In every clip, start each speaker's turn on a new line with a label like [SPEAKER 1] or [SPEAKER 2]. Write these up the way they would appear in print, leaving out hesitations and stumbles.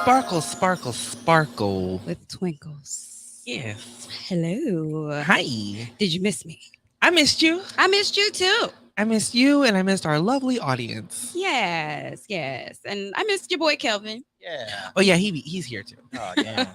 [SPEAKER 1] Sparkle, sparkle, sparkle.
[SPEAKER 2] with twinkles.
[SPEAKER 1] Yes.
[SPEAKER 2] Hello.
[SPEAKER 1] Hi.
[SPEAKER 2] Did you miss me?
[SPEAKER 1] I missed you.
[SPEAKER 2] I missed you too.
[SPEAKER 1] I missed you, and I missed our lovely audience.
[SPEAKER 2] Yes, yes. And I missed your boy Kelvin.
[SPEAKER 3] Yeah.
[SPEAKER 1] Oh yeah, he's here too.
[SPEAKER 3] Oh, damn.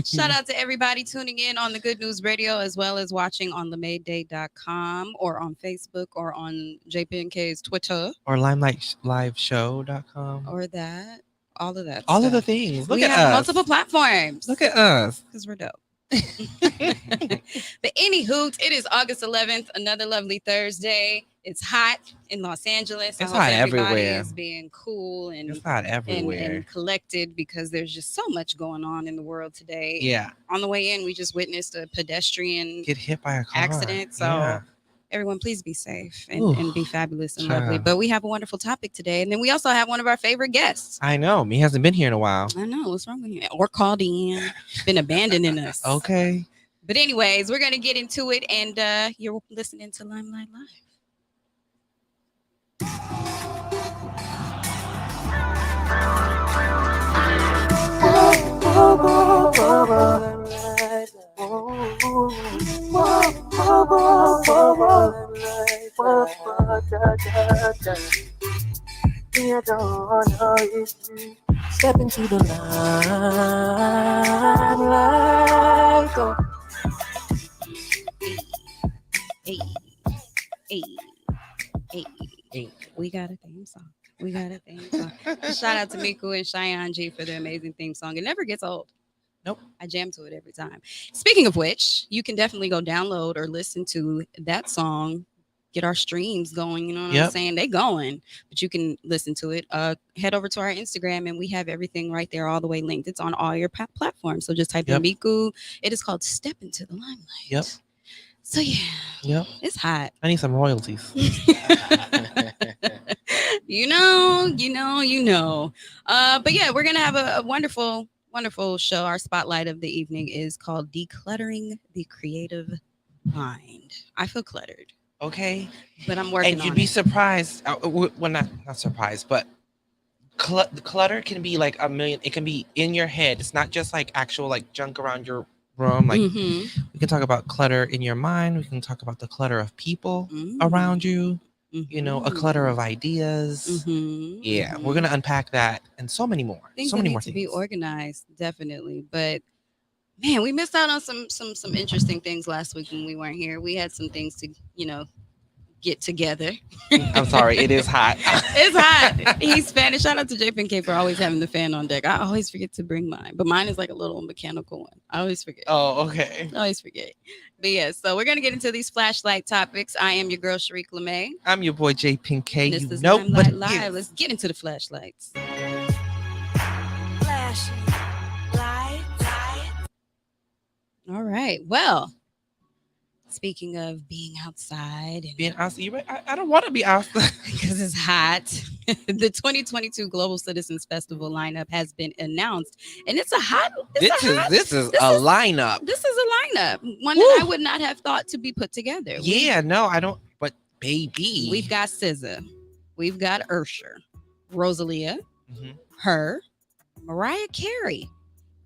[SPEAKER 2] Shout out to everybody tuning in on the Good News Radio as well as watching on LeMayday.com or on Facebook or on JPNK's Twitter
[SPEAKER 1] Or limelightshow.com.
[SPEAKER 2] or that. All of that.
[SPEAKER 1] All of the
[SPEAKER 2] stuff.
[SPEAKER 1] things. Look
[SPEAKER 2] We
[SPEAKER 1] at
[SPEAKER 2] have
[SPEAKER 1] us.
[SPEAKER 2] multiple platforms.
[SPEAKER 1] Look at us.
[SPEAKER 2] Because we're dope. But anywho, it is August 11th, another lovely Thursday. It's hot in Los Angeles.
[SPEAKER 1] It's
[SPEAKER 2] I hope
[SPEAKER 1] hot
[SPEAKER 2] everybody
[SPEAKER 1] everywhere.
[SPEAKER 2] is being cool and
[SPEAKER 1] It's not everywhere.
[SPEAKER 2] and collected because there's just so much going on in the world today.
[SPEAKER 1] Yeah.
[SPEAKER 2] On the way in, we just witnessed a pedestrian
[SPEAKER 1] Get hit by a car.
[SPEAKER 2] accident. So
[SPEAKER 1] Yeah.
[SPEAKER 2] everyone, please be safe
[SPEAKER 1] Ooh,
[SPEAKER 2] and be fabulous and lovely.
[SPEAKER 1] child.
[SPEAKER 2] But we have a wonderful topic today. And then we also have one of our favorite guests.
[SPEAKER 1] I know. Me hasn't been here in a while.
[SPEAKER 2] I know. What's wrong with you? Or called in, been abandoning us.
[SPEAKER 1] Okay.
[SPEAKER 2] But anyways, we're going to get into it. And you're listening to Limelight Live.
[SPEAKER 3] Step into the limelight. Oh.
[SPEAKER 2] Hey, hey, hey. We got a theme song. We got a theme song. Shout out to Miku and Cheyenne G for their amazing theme song. It never gets old.
[SPEAKER 1] Nope.
[SPEAKER 2] I jam to it every time. Speaking of which, you can definitely go download or listen to that song. Get our streams going. You know what I'm saying? They going, but you can listen to it. Head over to our Instagram and we have everything right there, all the way linked. It's on all your platforms. So just type in Miku. It is called Step Into the Limelight.
[SPEAKER 1] Yep.
[SPEAKER 2] So yeah.
[SPEAKER 1] Yep.
[SPEAKER 2] It's hot.
[SPEAKER 1] I need some royalties.
[SPEAKER 2] you know. But yeah, we're gonna have a wonderful show. Our spotlight of the evening is called Decluttering the Creative Mind. I feel cluttered.
[SPEAKER 1] Okay.
[SPEAKER 2] But I'm working
[SPEAKER 1] and
[SPEAKER 2] on
[SPEAKER 1] you'd be
[SPEAKER 2] it.
[SPEAKER 1] surprised. Well, not surprised, but clutter can be like a million. It can be in your head. It's not just like actual like junk around your room. Like we can talk about clutter in your mind. We can talk about the clutter of people around you. You know, a clutter of ideas. Yeah, we're gonna unpack that and so many more.
[SPEAKER 2] Things
[SPEAKER 1] so
[SPEAKER 2] that
[SPEAKER 1] many
[SPEAKER 2] need
[SPEAKER 1] more
[SPEAKER 2] to
[SPEAKER 1] things.
[SPEAKER 2] be organized, definitely. But man, we missed out on some interesting things last week when we weren't here. We had some things to get together.
[SPEAKER 1] I'm sorry, it is hot.
[SPEAKER 2] It's hot. He's Spanish. Shout out to JPK for always having the fan on deck. I always forget to bring mine, but mine is like a little mechanical one. I always forget.
[SPEAKER 1] Oh, okay.
[SPEAKER 2] I always forget. But yeah, so we're gonna get into these flashlight topics. I am your girl Shariq LeMay.
[SPEAKER 1] I'm your boy JPK.
[SPEAKER 2] This is
[SPEAKER 1] Limelight
[SPEAKER 2] Limelight Live. Let's get into the flashlights. All right. Well, speaking of being outside and
[SPEAKER 1] being outside, I don't want to be outside
[SPEAKER 2] because it's hot. The 2022 Global Citizens Festival lineup has been announced, and it's a hot.
[SPEAKER 1] This is a lineup.
[SPEAKER 2] This is a lineup, one that I would not have thought to be put together.
[SPEAKER 1] Yeah, no, I don't. But baby,
[SPEAKER 2] we've got SZA, we've got Usher, Rosalia, Her, Mariah Carey,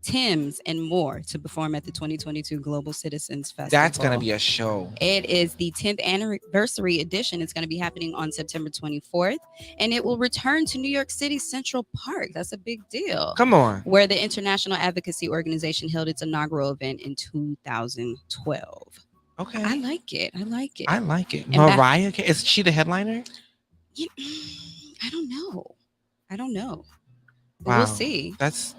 [SPEAKER 2] Tim's, and more to perform at the 2022 Global Citizens Festival.
[SPEAKER 1] That's going to be a show.
[SPEAKER 2] It is the 10th anniversary edition. It's going to be happening on September 24th, and it will return to New York City Central Park. That's a big deal.
[SPEAKER 1] Come on.
[SPEAKER 2] Where the International Advocacy Organization held its inaugural event in 2012.
[SPEAKER 1] Okay.
[SPEAKER 2] I like it. I like it.
[SPEAKER 1] And Mariah, is she the headliner?
[SPEAKER 2] I don't know.
[SPEAKER 1] Wow.
[SPEAKER 2] We'll see.
[SPEAKER 1] That's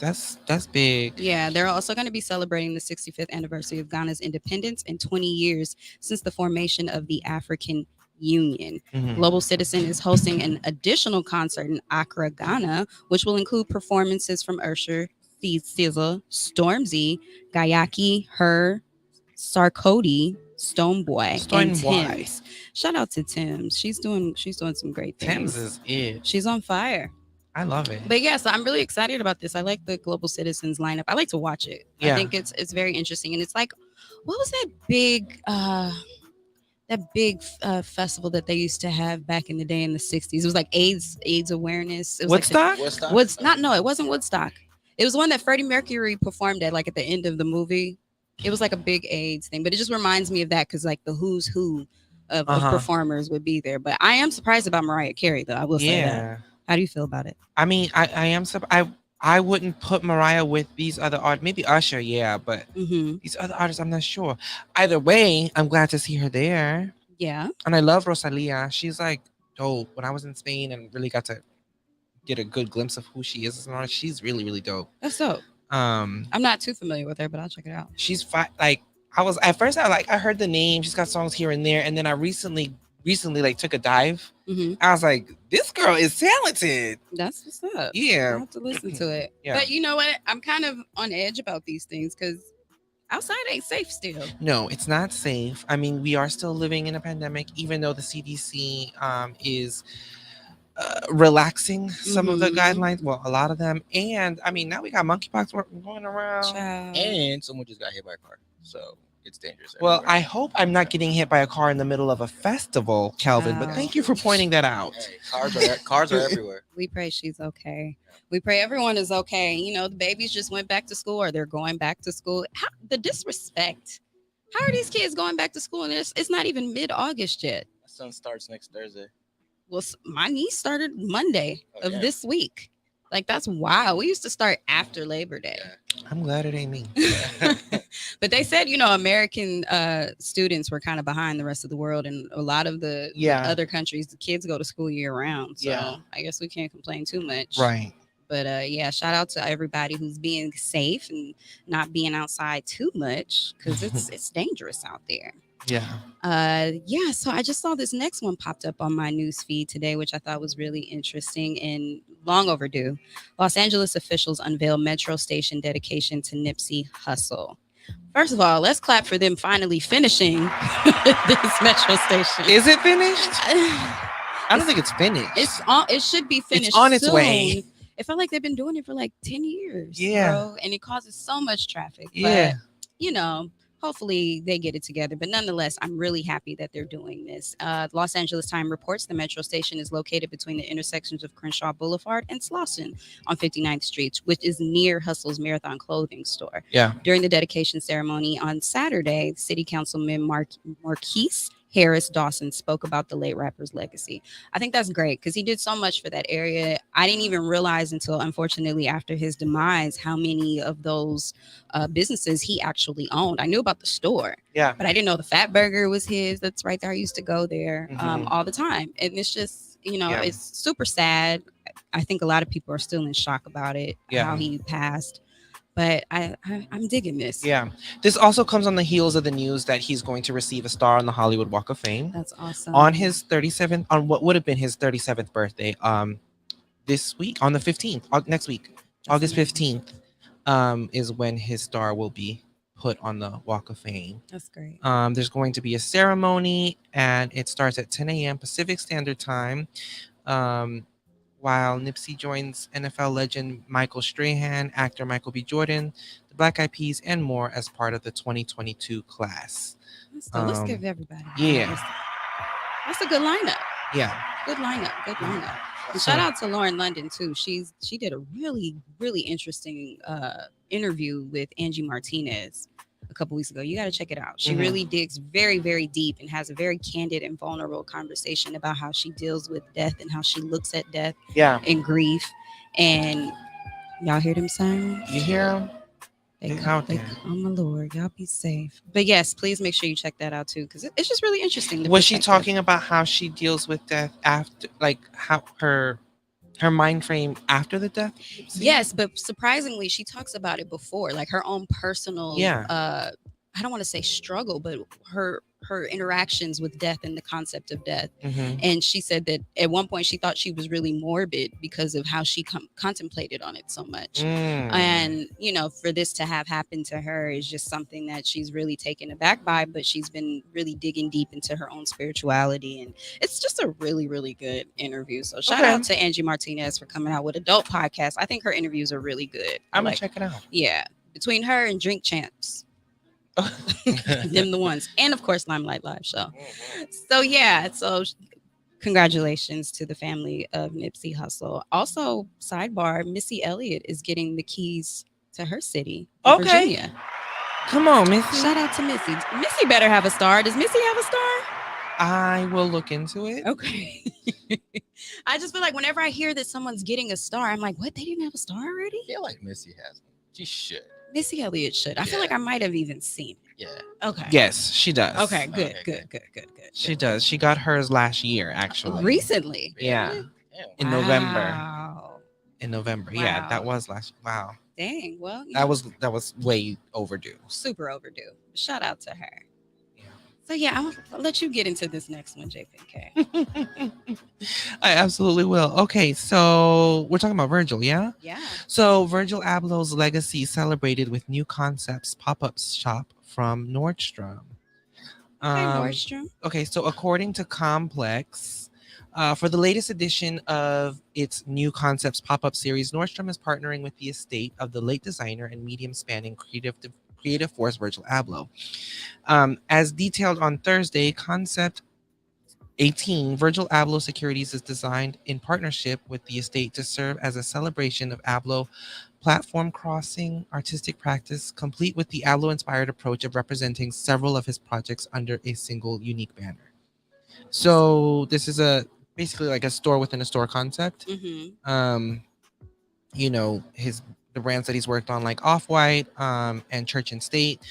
[SPEAKER 1] big.
[SPEAKER 2] Yeah, they're also going to be celebrating the 65th anniversary of Ghana's independence and 20 years since the formation of the African Union. Global Citizen is hosting an additional concert in Accra, Ghana, which will include performances from Usher, SZA, Stormzy, Gayaki, Her, Sarkodie, Stonebwoy, and Tim's. Shout out to Tim's. She's doing some great things.
[SPEAKER 1] Tim's is it.
[SPEAKER 2] She's on fire.
[SPEAKER 1] I love it.
[SPEAKER 2] But yeah, so I'm really excited about this. I like the Global Citizens lineup. I like to watch it.
[SPEAKER 1] Yeah.
[SPEAKER 2] I think it's very interesting. And it's like, what was that big festival that they used to have back in the day in the 60s? It was like AIDS awareness. It was
[SPEAKER 1] Woodstock?
[SPEAKER 2] Like it wasn't Woodstock. It was one that Freddie Mercury performed at, like at the end of the movie. It was like a big AIDS thing, but it just reminds me of that because like the who's who of performers would be there. But I am surprised about Mariah Carey, though. I will say that.
[SPEAKER 1] Yeah.
[SPEAKER 2] How do you feel about it?
[SPEAKER 1] I mean, I am I wouldn't put Mariah with these other artists. Maybe Usher, yeah, but these other artists, I'm not sure. Either way, I'm glad to see her there.
[SPEAKER 2] Yeah.
[SPEAKER 1] And I love Rosalia. She's like dope. When I was in Spain and really got to get a good glimpse of who she is as an artist, she's really, really dope.
[SPEAKER 2] That's dope. I'm not too familiar with her, but I'll check it out.
[SPEAKER 1] She's like I was at first I heard the name. She's got songs here and there, and then I recently like took a dive. I was like, this girl is talented.
[SPEAKER 2] That's what's up.
[SPEAKER 1] Yeah,
[SPEAKER 2] I have to listen to it.
[SPEAKER 1] Yeah.
[SPEAKER 2] But you know what? I'm kind of on edge about these things because outside ain't safe still.
[SPEAKER 1] No, it's not safe. I mean, we are still living in a pandemic, even though the CDC is relaxing some of the guidelines. Well, a lot of them. And I mean, now we got monkeypox going around.
[SPEAKER 2] Child.
[SPEAKER 4] And someone just got hit by a car. So it's dangerous.
[SPEAKER 1] Well,
[SPEAKER 4] everywhere.
[SPEAKER 1] I hope I'm not getting hit by a car in the middle of a festival, Calvin, but thank you for pointing that out.
[SPEAKER 4] Hey, cars are everywhere.
[SPEAKER 2] We pray she's okay. We pray everyone is okay. You know, the babies just went back to school or they're going back to school. The disrespect. How are these kids going back to school? And it's not even mid-August yet.
[SPEAKER 4] My son starts next Thursday.
[SPEAKER 2] Well, my niece started Monday of this week. Like, that's wild. We used to start after Labor Day.
[SPEAKER 1] I'm glad it ain't me.
[SPEAKER 2] But they said, you know, American students were kind of behind the rest of the world. And a lot of the other countries, the kids go to school year round. So I guess we can't complain too much.
[SPEAKER 1] Right.
[SPEAKER 2] But yeah, shout out to everybody who's being safe and not being outside too much because it's dangerous out there.
[SPEAKER 1] Yeah.
[SPEAKER 2] So I just saw this next one popped up on my news feed today, which I thought was really interesting and long overdue. Los Angeles officials unveil metro station dedication to Nipsey Hussle. First of all, let's clap for them finally finishing this metro station.
[SPEAKER 1] Is it finished? I don't think it's finished.
[SPEAKER 2] It should be finished.
[SPEAKER 1] It's on its way.
[SPEAKER 2] It felt like they've been doing it for like 10 years.
[SPEAKER 1] Yeah.
[SPEAKER 2] Bro, and it causes so much traffic.
[SPEAKER 1] Yeah.
[SPEAKER 2] But, you know, hopefully they get it together. But nonetheless, I'm really happy that they're doing this. Los Angeles Times reports the metro station is located between the intersections of Crenshaw Boulevard and Slauson on 59th Street, which is near Hustle's Marathon clothing store.
[SPEAKER 1] Yeah.
[SPEAKER 2] During the dedication ceremony on Saturday, City Councilman Marquise Harris Dawson spoke about the late rapper's legacy. I think that's great because he did so much for that area. I didn't even realize until, unfortunately, after his demise, how many of those businesses he actually owned. I knew about the store, but I didn't know the Fat Burger was his. That's right there. I used to go there all the time. And it's just, you know, it's super sad. I think a lot of people are still in shock about it, how he passed. But I'm digging this.
[SPEAKER 1] Yeah. This also comes on the heels of the news that he's going to receive a star on the Hollywood Walk of Fame.
[SPEAKER 2] That's awesome.
[SPEAKER 1] On his 37th, on what would have been his 37th birthday, this week, on the 15th, next week, August 15th, is when his star will be put on the Walk of Fame.
[SPEAKER 2] That's great.
[SPEAKER 1] There's going to be a ceremony, and it starts at 10 a.m. Pacific Standard Time. While Nipsey joins NFL legend Michael Strahan, actor Michael B. Jordan, the Black Eyed Peas, and more as part of the 2022 class.
[SPEAKER 2] So let's give everybody.
[SPEAKER 1] Yeah.
[SPEAKER 2] That's a good lineup.
[SPEAKER 1] Yeah.
[SPEAKER 2] Good lineup. Good lineup. And shout out to Lauren London too. She did a really, really interesting interview with Angie Martinez a couple weeks ago. You got to check it out. She really digs very, very deep and has a very candid and vulnerable conversation about how she deals with death and how she looks at death and grief. And y'all hear them sirens?
[SPEAKER 1] You hear them?
[SPEAKER 2] Oh my Lord, y'all be safe. But yes, please make sure you check that out too, because it's just really interesting.
[SPEAKER 1] Was she talking about how she deals with death after, like how her mind frame after the death?
[SPEAKER 2] Yes, but surprisingly, she talks about it before, like her own personal. I don't want to say struggle, but her interactions with death and the concept of death. And she said that at one point she thought she was really morbid because of how she contemplated on it so much. And, you know, for this to have happened to her is just something that she's really taken aback by, but she's been really digging deep into her own spirituality. And it's just a really, really good interview. So shout out to Angie Martinez for coming out with a dope podcast. I think her interviews are really good.
[SPEAKER 1] I'm going to check it out.
[SPEAKER 2] Yeah. Between her and Drink Champs. Them the ones. And of course Limelight Live show. So yeah, so Congratulations to the family of Nipsey Hussle. Also, sidebar, Missy Elliott is getting the keys to her city in
[SPEAKER 1] Okay.
[SPEAKER 2] Virginia.
[SPEAKER 1] Come on, Missy.
[SPEAKER 2] Shout out to Missy. Missy better have a star. Does Missy have a star?
[SPEAKER 1] I will look into it.
[SPEAKER 2] Okay. I just feel like whenever I hear that someone's getting a star, I'm like, what? They didn't have a star already?
[SPEAKER 4] I feel like Missy has one. She should.
[SPEAKER 2] Missy Elliott should. I feel like I might have even seen it.
[SPEAKER 4] Yeah.
[SPEAKER 2] Okay.
[SPEAKER 1] Yes, she does.
[SPEAKER 2] Okay, good,
[SPEAKER 4] Okay,
[SPEAKER 2] good, good, good, good.
[SPEAKER 1] She does. She got hers last year, actually.
[SPEAKER 2] Recently.
[SPEAKER 1] Yeah.
[SPEAKER 4] Damn.
[SPEAKER 1] In November.
[SPEAKER 2] Wow.
[SPEAKER 1] In November. Yeah,
[SPEAKER 2] Wow.
[SPEAKER 1] that was last. Wow.
[SPEAKER 2] Dang. Well, you
[SPEAKER 1] That
[SPEAKER 2] know,
[SPEAKER 1] was way overdue.
[SPEAKER 2] super overdue. Shout out to her.
[SPEAKER 1] Yeah.
[SPEAKER 2] So yeah, I'll let you get into this next one, JPK.
[SPEAKER 1] I absolutely will. Okay, so we're talking about Virgil, yeah?
[SPEAKER 2] Yeah.
[SPEAKER 1] So Virgil Abloh's legacy celebrated with new concepts pop-up shop from Nordstrom.
[SPEAKER 2] Okay, Nordstrom.
[SPEAKER 1] Okay, so according to Complex, for the latest edition of its new concepts pop-up series, Nordstrom is partnering with the estate of the late designer and medium-spanning creative force Virgil Abloh. As detailed on Thursday, Concept 18, Virgil Abloh Securities is designed in partnership with the estate to serve as a celebration of Abloh platform crossing artistic practice, complete with the Abloh-inspired approach of representing several of his projects under a single unique banner. So this is basically like a store within a store concept.
[SPEAKER 2] Mm-hmm.
[SPEAKER 1] You know, the brands that he's worked on, like Off-White and Church and State,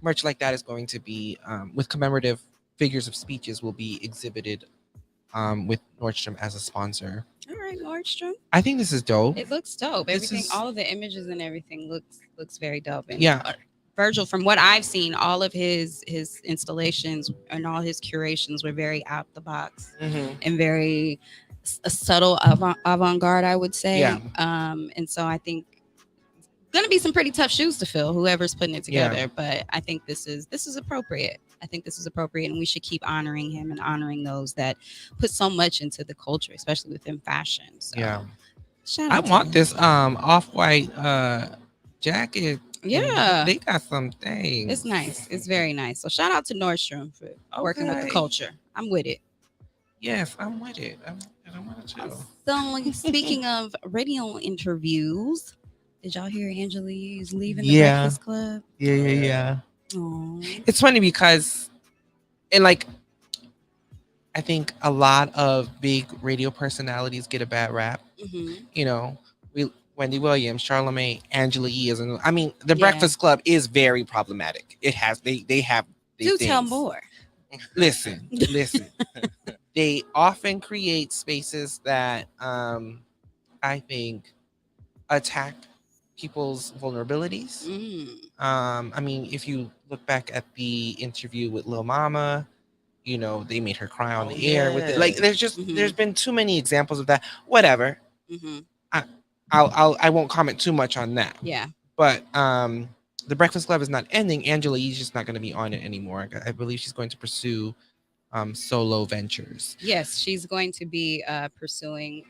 [SPEAKER 1] merch like that is going to be with commemorative figures of speeches will be exhibited with Nordstrom as a sponsor.
[SPEAKER 2] All right, Nordstrom.
[SPEAKER 1] I think this is dope.
[SPEAKER 2] It looks dope.
[SPEAKER 1] This
[SPEAKER 2] Everything,
[SPEAKER 1] is-
[SPEAKER 2] all of the images and everything looks very dope. And
[SPEAKER 1] Yeah.
[SPEAKER 2] Virgil, from what I've seen, all of his installations and all his curations were very out the box and very a subtle avant-garde, I would say.
[SPEAKER 1] Yeah.
[SPEAKER 2] And so I think gonna be some pretty tough shoes to fill, whoever's putting it together. But I think this is appropriate. I think this is appropriate, and we should keep honoring him and honoring those that put so much into the culture, especially within fashion. So,
[SPEAKER 1] Yeah.
[SPEAKER 2] shout
[SPEAKER 1] I
[SPEAKER 2] out to
[SPEAKER 1] want
[SPEAKER 2] him.
[SPEAKER 1] this Off-White jacket.
[SPEAKER 2] Yeah.
[SPEAKER 1] They got some things.
[SPEAKER 2] It's nice. It's very nice. So shout out to Nordstrom for working with the
[SPEAKER 1] Okay.
[SPEAKER 2] culture. I'm with it.
[SPEAKER 1] Yes, I'm with it. I'm with it too.
[SPEAKER 2] So speaking of radio interviews, did y'all hear Angela Yee is leaving the
[SPEAKER 1] Yeah.
[SPEAKER 2] Breakfast Club?
[SPEAKER 1] Yeah.
[SPEAKER 2] Oh,
[SPEAKER 1] It's funny because, and like, I think a lot of big radio personalities get a bad rap. You know, Wendy Williams, Charlamagne, Angela Yee is. I mean, the
[SPEAKER 2] Yeah.
[SPEAKER 1] Breakfast Club is very problematic. It has they have.
[SPEAKER 2] do tell
[SPEAKER 1] things.
[SPEAKER 2] more.
[SPEAKER 1] Listen. They often create spaces that I think attack people's vulnerabilities. I mean, if you look back at the interview with Lil Mama, you know, they made her cry on the air with it. Like, there's just there's been too many examples of that. Whatever. I won't comment too much on that.
[SPEAKER 2] Yeah.
[SPEAKER 1] But the Breakfast Club is not ending. Angela Yee's just not going to be on it anymore. I believe she's going to pursue solo ventures.
[SPEAKER 2] Yes, she's going to be pursuing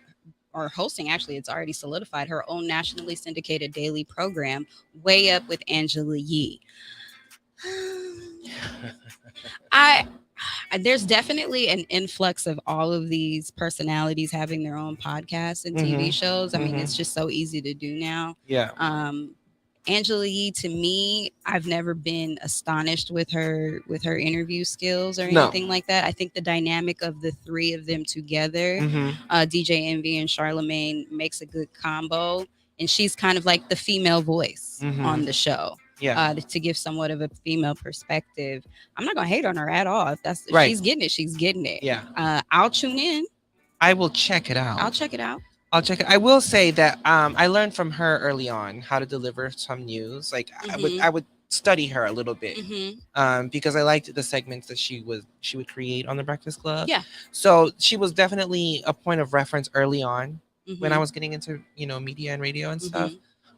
[SPEAKER 2] or hosting, actually, it's already solidified, her own nationally syndicated daily program, Way Up with Angela Yee. There's definitely an influx of all of these personalities having their own podcasts and TV shows. I mean, it's just so easy to do now.
[SPEAKER 1] Yeah.
[SPEAKER 2] Angela Yee, to me, I've never been astonished with her interview skills or anything like that. I think the dynamic of the three of them together, DJ Envy and Charlamagne, makes a good combo. And she's kind of like the female voice on the show.
[SPEAKER 1] Yeah.
[SPEAKER 2] To give somewhat of a female perspective. I'm not gonna hate on her at all. If
[SPEAKER 1] Right.
[SPEAKER 2] she's getting it, she's getting it.
[SPEAKER 1] Yeah.
[SPEAKER 2] I'll tune in.
[SPEAKER 1] I will check it out.
[SPEAKER 2] I'll check it out.
[SPEAKER 1] I'll check it. I will say that I learned from her early on how to deliver some news. Like I would study her a little bit because I liked the segments that she would create on the Breakfast Club.
[SPEAKER 2] Yeah.
[SPEAKER 1] So she was definitely a point of reference early on when I was getting into media and radio and stuff.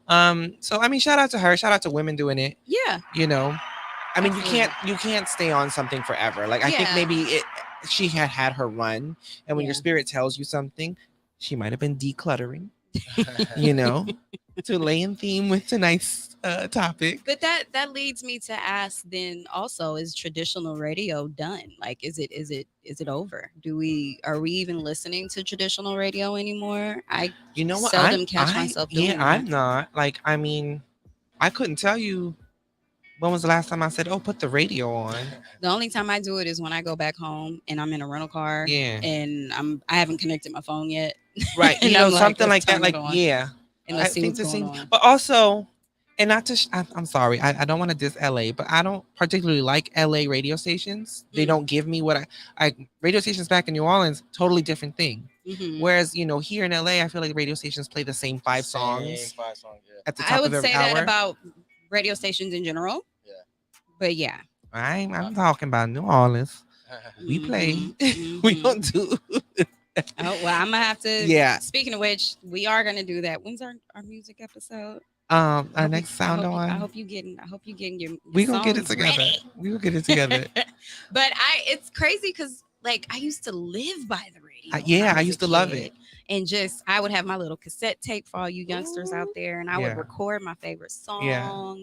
[SPEAKER 1] So I mean, shout out to her. Shout out to women doing it.
[SPEAKER 2] Yeah.
[SPEAKER 1] I mean, you can't stay on something forever. Like I think maybe she had her run, and when your spirit tells you something, she might have been decluttering. to lay in theme with tonight's topic.
[SPEAKER 2] But that leads me to ask then also, is traditional radio done? Like is it over? Are we even listening to traditional radio anymore? I
[SPEAKER 1] You know what?
[SPEAKER 2] seldom catch myself doing that.
[SPEAKER 1] I'm not. Like, I mean, I couldn't tell you when was the last time I said, "Oh, put the radio on."
[SPEAKER 2] The only time I do it is when I go back home and I'm in a rental car.
[SPEAKER 1] Yeah.
[SPEAKER 2] And I haven't connected my phone yet.
[SPEAKER 1] Right.
[SPEAKER 2] And
[SPEAKER 1] You know,
[SPEAKER 2] I'm like,
[SPEAKER 1] something
[SPEAKER 2] let's
[SPEAKER 1] like that.
[SPEAKER 2] turn
[SPEAKER 1] Like,
[SPEAKER 2] it on.
[SPEAKER 1] yeah.
[SPEAKER 2] And let's see what's
[SPEAKER 1] the
[SPEAKER 2] going
[SPEAKER 1] same.
[SPEAKER 2] on.
[SPEAKER 1] But also, and not to, I'm sorry, I don't want to diss LA, but I don't particularly like LA radio stations. They don't give me what I radio stations back in New Orleans, totally different thing.
[SPEAKER 2] Mhm.
[SPEAKER 1] Whereas, you know, here in LA, I feel like radio stations play the same five songs
[SPEAKER 4] Yeah.
[SPEAKER 1] at the top
[SPEAKER 2] I
[SPEAKER 1] of
[SPEAKER 2] would
[SPEAKER 1] every
[SPEAKER 2] say
[SPEAKER 1] hour.
[SPEAKER 2] that about radio stations in general.
[SPEAKER 4] Yeah.
[SPEAKER 2] But yeah.
[SPEAKER 1] I'm talking about New Orleans. We play. We
[SPEAKER 2] Mhm.
[SPEAKER 1] don't do.
[SPEAKER 2] Oh well, I'm gonna have to.
[SPEAKER 1] Yeah.
[SPEAKER 2] Speaking of which, we are gonna do that. When's our music episode?
[SPEAKER 1] Our
[SPEAKER 2] I
[SPEAKER 1] next
[SPEAKER 2] hope
[SPEAKER 1] sound
[SPEAKER 2] you-
[SPEAKER 1] on.
[SPEAKER 2] I hope you getting your
[SPEAKER 1] We gonna get it
[SPEAKER 2] songs
[SPEAKER 1] together.
[SPEAKER 2] ready.
[SPEAKER 1] We will get it together.
[SPEAKER 2] But it's crazy because like I used to live by the radio.
[SPEAKER 1] Yeah,
[SPEAKER 2] when
[SPEAKER 1] I
[SPEAKER 2] was
[SPEAKER 1] used
[SPEAKER 2] a
[SPEAKER 1] to love
[SPEAKER 2] kid.
[SPEAKER 1] it.
[SPEAKER 2] And just I would have my little cassette tape for all you youngsters out there, and I would
[SPEAKER 1] Yeah.
[SPEAKER 2] record my favorite song.
[SPEAKER 1] Yeah.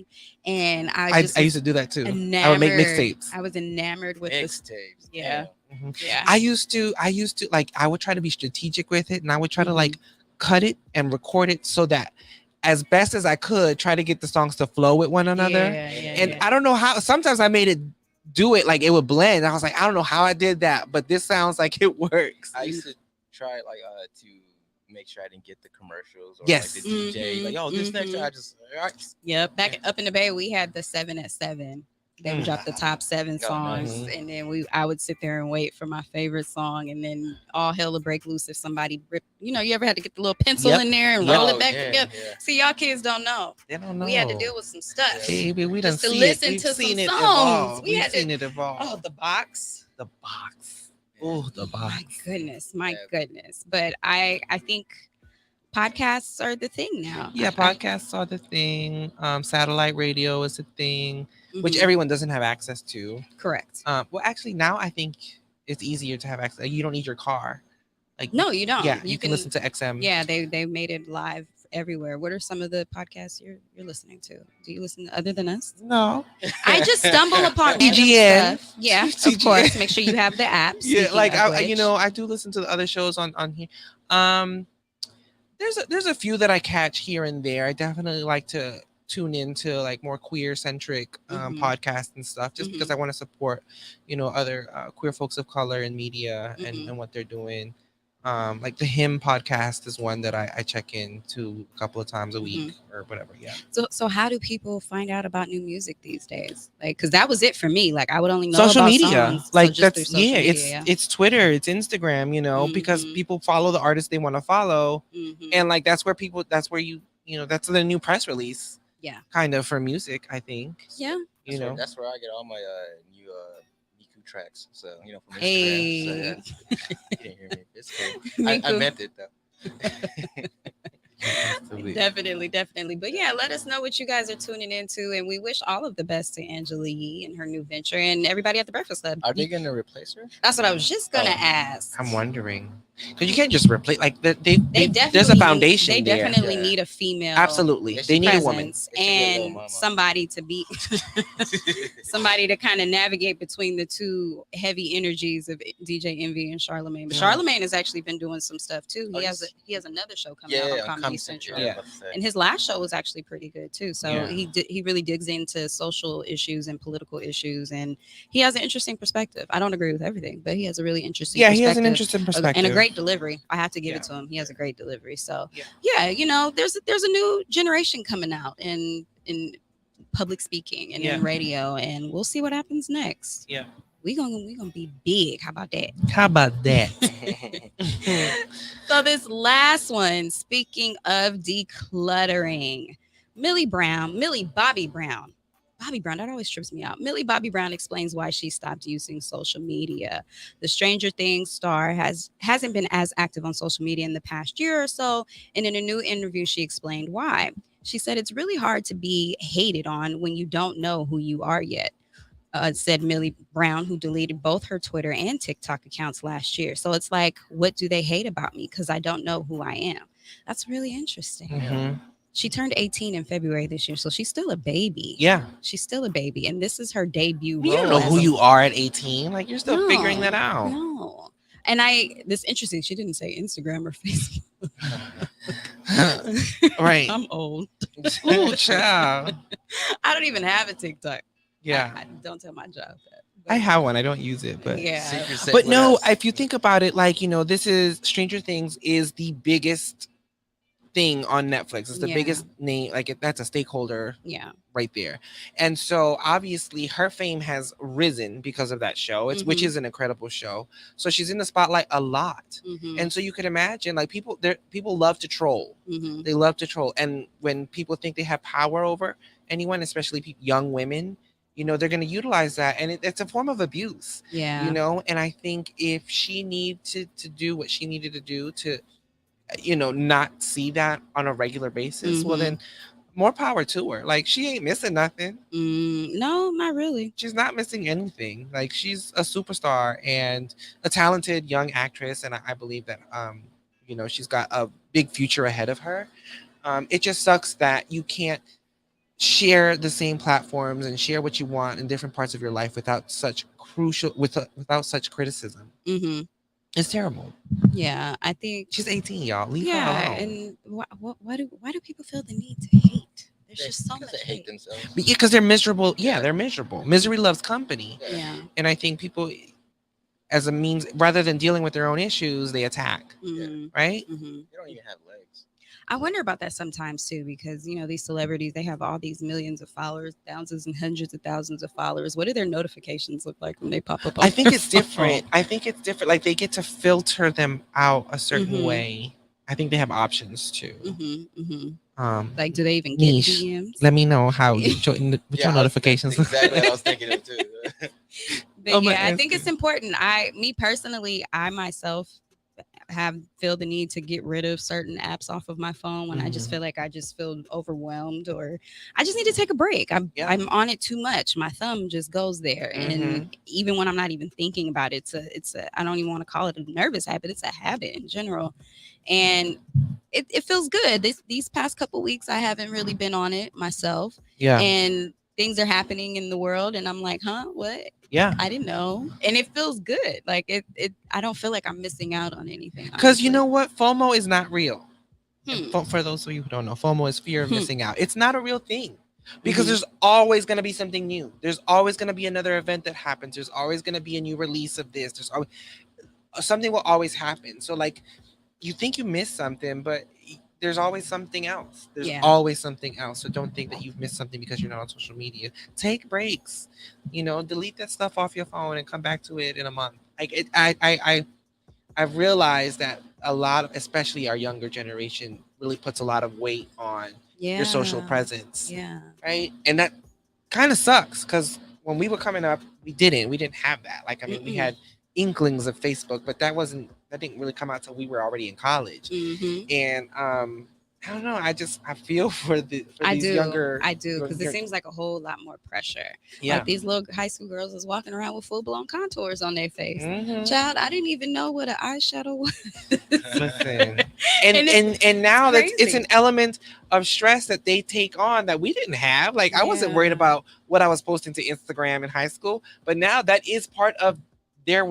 [SPEAKER 2] And
[SPEAKER 1] I used to do that too. I would make
[SPEAKER 2] enamored.
[SPEAKER 1] mixtapes.
[SPEAKER 2] I was enamored with this.
[SPEAKER 4] Mixtapes.
[SPEAKER 2] Yeah.
[SPEAKER 1] Mhm.
[SPEAKER 2] Yeah.
[SPEAKER 1] I used to like I would try to be strategic with it, and I would try to
[SPEAKER 2] Mhm.
[SPEAKER 1] like cut it and record it so that as best as I could try to get the songs to flow with one another. And I don't know how. Sometimes I made it do it like it would blend. I was like, I don't know how I did that, but this sounds like it works.
[SPEAKER 4] I used to try like to make sure I didn't get the commercials or
[SPEAKER 1] Yes.
[SPEAKER 4] like the DJ. Like, oh, this next
[SPEAKER 2] Mhm.
[SPEAKER 4] I just all right.
[SPEAKER 2] Yep. Back up in the Bay, we had the 7 at 7. They would drop the top 7
[SPEAKER 4] Oh,
[SPEAKER 2] songs,
[SPEAKER 1] nice.
[SPEAKER 2] and then I would sit there and wait for my favorite song, and then all hell would break loose if somebody ripped. You know, you ever had to get the little pencil
[SPEAKER 1] Yep.
[SPEAKER 2] in there and
[SPEAKER 1] Yep.
[SPEAKER 2] roll
[SPEAKER 4] Oh,
[SPEAKER 2] it back
[SPEAKER 4] yeah,
[SPEAKER 2] together?
[SPEAKER 4] yeah.
[SPEAKER 2] See, y'all kids don't know.
[SPEAKER 1] They don't know.
[SPEAKER 2] We had to deal with some stuff.
[SPEAKER 1] Baby, we done
[SPEAKER 2] Just to
[SPEAKER 1] see
[SPEAKER 2] listen
[SPEAKER 1] it. We've
[SPEAKER 2] to some
[SPEAKER 1] seen it
[SPEAKER 2] songs.
[SPEAKER 1] evolve.
[SPEAKER 2] We
[SPEAKER 1] We've
[SPEAKER 2] had to-
[SPEAKER 1] seen it evolve.
[SPEAKER 2] Oh, the box.
[SPEAKER 1] The box. Oh, the box.
[SPEAKER 2] My goodness. But I think podcasts are the thing now.
[SPEAKER 1] Yeah, podcasts are the thing. Satellite radio is a thing, which
[SPEAKER 2] Mhm.
[SPEAKER 1] everyone doesn't have access to.
[SPEAKER 2] Correct.
[SPEAKER 1] Well, actually, now I think it's easier to have access. You don't need your car. Like,
[SPEAKER 2] No, you don't.
[SPEAKER 1] Yeah, you can listen to XM.
[SPEAKER 2] Yeah, they made it live everywhere. What are some of the podcasts you're listening to? Do you listen to other than us?
[SPEAKER 1] No.
[SPEAKER 2] I just stumble upon random
[SPEAKER 1] TGN.
[SPEAKER 2] stuff. Yeah, of
[SPEAKER 1] TGN.
[SPEAKER 2] course. Make sure you have the app.
[SPEAKER 1] Yeah,
[SPEAKER 2] speaking
[SPEAKER 1] like
[SPEAKER 2] of
[SPEAKER 1] I, you
[SPEAKER 2] which.
[SPEAKER 1] know, I do listen to the other shows on here. There's a few that I catch here and there. I definitely like to tune into like more queer centric
[SPEAKER 2] Mhm.
[SPEAKER 1] podcasts and stuff, just because I want to support, you know, other queer folks of color in media
[SPEAKER 2] Mhm.
[SPEAKER 1] and what they're doing. Like the Him podcast is one that I check into a couple of times a week or whatever. Yeah.
[SPEAKER 2] So how do people find out about new music these days? Like, because that was it for me. Like, I would only know
[SPEAKER 1] Social
[SPEAKER 2] about
[SPEAKER 1] media,
[SPEAKER 2] songs, so
[SPEAKER 1] like
[SPEAKER 2] just
[SPEAKER 1] that's
[SPEAKER 2] through social media,
[SPEAKER 1] it's Twitter, it's Instagram, you know, because
[SPEAKER 2] Mhm.
[SPEAKER 1] people follow the artists they want to follow,
[SPEAKER 2] Mhm.
[SPEAKER 1] and like that's where you know, that's the new press release.
[SPEAKER 2] Yeah.
[SPEAKER 1] Kind of for music, I think.
[SPEAKER 2] Yeah.
[SPEAKER 1] You know.
[SPEAKER 4] That's where I get all my new Niku tracks. So you know from Instagram.
[SPEAKER 2] Hey.
[SPEAKER 4] So, yeah. You didn't hear me. It's cool. I
[SPEAKER 2] Niku.
[SPEAKER 4] meant it though.
[SPEAKER 2] Definitely. But yeah, let us know what you guys are tuning into, and we wish all of the best to Angela Yee and her new venture, and everybody at the Breakfast Club.
[SPEAKER 4] Are they gonna replace her?
[SPEAKER 2] That's what I was just gonna
[SPEAKER 4] Oh.
[SPEAKER 2] ask.
[SPEAKER 1] I'm wondering because you can't just replace like they
[SPEAKER 2] Definitely
[SPEAKER 1] there's a foundation.
[SPEAKER 2] They
[SPEAKER 1] there.
[SPEAKER 2] definitely
[SPEAKER 4] Yeah.
[SPEAKER 2] need a female.
[SPEAKER 1] Absolutely,
[SPEAKER 4] Yes,
[SPEAKER 1] they need a woman.
[SPEAKER 2] presence
[SPEAKER 4] It should be a little
[SPEAKER 2] and
[SPEAKER 4] mama.
[SPEAKER 2] somebody to be somebody to kind of navigate between the two heavy energies of DJ Envy and Charlemagne. But Charlemagne has actually been doing some stuff too.
[SPEAKER 4] Oh,
[SPEAKER 2] He has another show coming out on Comedy Central.
[SPEAKER 1] Yeah.
[SPEAKER 2] And his last show was actually pretty good too. So
[SPEAKER 1] Yeah.
[SPEAKER 2] he really digs into social issues and political issues, and he has an interesting perspective. I don't agree with everything, but he has a really interesting
[SPEAKER 1] Yeah, he has an
[SPEAKER 2] perspective
[SPEAKER 1] interesting perspective
[SPEAKER 2] and a great delivery. I have to give it
[SPEAKER 1] Yeah.
[SPEAKER 2] to him. He has a great delivery. So
[SPEAKER 1] Yeah.
[SPEAKER 2] yeah, you know, there's a new generation coming out in public speaking and
[SPEAKER 1] Yeah.
[SPEAKER 2] in radio, and we'll see what happens next.
[SPEAKER 1] Yeah.
[SPEAKER 2] We gonna be big. How about that?
[SPEAKER 1] How about that?
[SPEAKER 2] So this last one, speaking of decluttering, Millie Bobby Brown, that always trips me out. Millie Bobby Brown explains why she stopped using social media. The Stranger Things star hasn't been as active on social media in the past year or so, and in a new interview, she explained why. She said it's really hard to be hated on when you don't know who you are yet. Said Millie Brown, who deleted both her Twitter and TikTok accounts last year. So it's like, what do they hate about me? Because I don't know who I am. That's really interesting.
[SPEAKER 1] Mhm.
[SPEAKER 2] She turned 18 in February this year, so she's still a baby.
[SPEAKER 1] Yeah.
[SPEAKER 2] She's still a baby, and this is her debut
[SPEAKER 1] You don't
[SPEAKER 2] role
[SPEAKER 1] know who
[SPEAKER 2] as
[SPEAKER 1] you are at 18. Like, you're still figuring that out.
[SPEAKER 2] No. And this interesting. She didn't say Instagram or Facebook.
[SPEAKER 1] Right.
[SPEAKER 2] I'm old.
[SPEAKER 1] Oh, child.
[SPEAKER 2] I don't even have a TikTok.
[SPEAKER 1] Yeah.
[SPEAKER 2] I don't tell my job that.
[SPEAKER 1] I have one. I don't use it, but
[SPEAKER 2] yeah.
[SPEAKER 1] But no, if you think about it, like, this is Stranger Things is the biggest thing on Netflix. It's the biggest name. Like, that's a stakeholder.
[SPEAKER 2] Yeah.
[SPEAKER 1] Right there. And so obviously her fame has risen because of that show. Which is an incredible show. So she's in the spotlight a lot. And so you can imagine, like, people love to troll. They love to troll. And when people think they have power over anyone, especially young women, they're going to utilize that. And it's a form of abuse.
[SPEAKER 2] Yeah.
[SPEAKER 1] And I think if she needed to do what she needed to do to, not see that on a regular basis, well, then more power to her. Like, she ain't missing nothing.
[SPEAKER 2] No, not really.
[SPEAKER 1] She's not missing anything. Like, she's a superstar and a talented young actress, and I believe that she's got a big future ahead of her. It just sucks that you can't share the same platforms and share what you want in different parts of your life without such criticism. It's terrible.
[SPEAKER 2] Yeah, I think
[SPEAKER 1] she's 18, y'all. Leave her alone.
[SPEAKER 2] And why do people feel the need to hate? There's just so much hate
[SPEAKER 4] themselves.
[SPEAKER 1] Because they're miserable. Yeah, they're miserable. Misery loves company.
[SPEAKER 2] Yeah.
[SPEAKER 1] And I think people, as a means, rather than dealing with their own issues, they attack. Right?
[SPEAKER 4] You don't even have legs.
[SPEAKER 2] I wonder about that sometimes too, because these celebrities, they have all these millions of followers, thousands and hundreds of thousands of followers. What do their notifications look like when they pop up?
[SPEAKER 1] I think it's different. Like, they get to filter them out a certain way. I think they have options too.
[SPEAKER 2] Like, do they even get
[SPEAKER 1] Niche,
[SPEAKER 2] DMs?
[SPEAKER 1] let me know how your notifications.
[SPEAKER 4] Exactly what I was thinking of too.
[SPEAKER 2] But I think it's important. Me personally, I myself feel the need to get rid of certain apps off of my phone when I just feel like I just feel overwhelmed, or I just need to take a break. I'm on it too much. My thumb just goes there, and even when I'm not even thinking about it, it's a I don't even want to call it a nervous habit. It's a habit in general, and it feels good. These past couple weeks, I haven't really been on it myself.
[SPEAKER 1] Yeah,
[SPEAKER 2] and things are happening in the world, and I'm like, huh, what?
[SPEAKER 1] Yeah,
[SPEAKER 2] I didn't know, and it feels good. Like it I don't feel like I'm missing out on anything.
[SPEAKER 1] Because you know what, FOMO is not real. For those of you who don't know, FOMO is fear of missing out. It's not a real thing, because there's always going to be something new. There's always going to be another event that happens. There's always going to be a new release of this. There's always something will always happen. So, like, you think you missed something, but there's always something else. There's always something else. So don't think that you've missed something because you're not on social media. Take breaks. Delete that stuff off your phone and come back to it in a month. Like, I've realized that a lot of, especially our younger generation, really puts a lot of weight on your social presence.
[SPEAKER 2] Yeah.
[SPEAKER 1] Right. And that kind of sucks, because when we were coming up, we didn't have that. Like, I mean, we had inklings of Facebook, but that didn't really come out till we were already in college. And I don't know. I feel for these younger.
[SPEAKER 2] I do, because it seems like a whole lot more pressure.
[SPEAKER 1] Yeah.
[SPEAKER 2] Like, these little high school girls is walking around with full blown contours on their face. Child, I didn't even know what an eyeshadow was.
[SPEAKER 1] Listen, and now that it's an element of stress that they take on that we didn't have. Like, I wasn't worried about what I was posting to Instagram in high school, but now that is part of their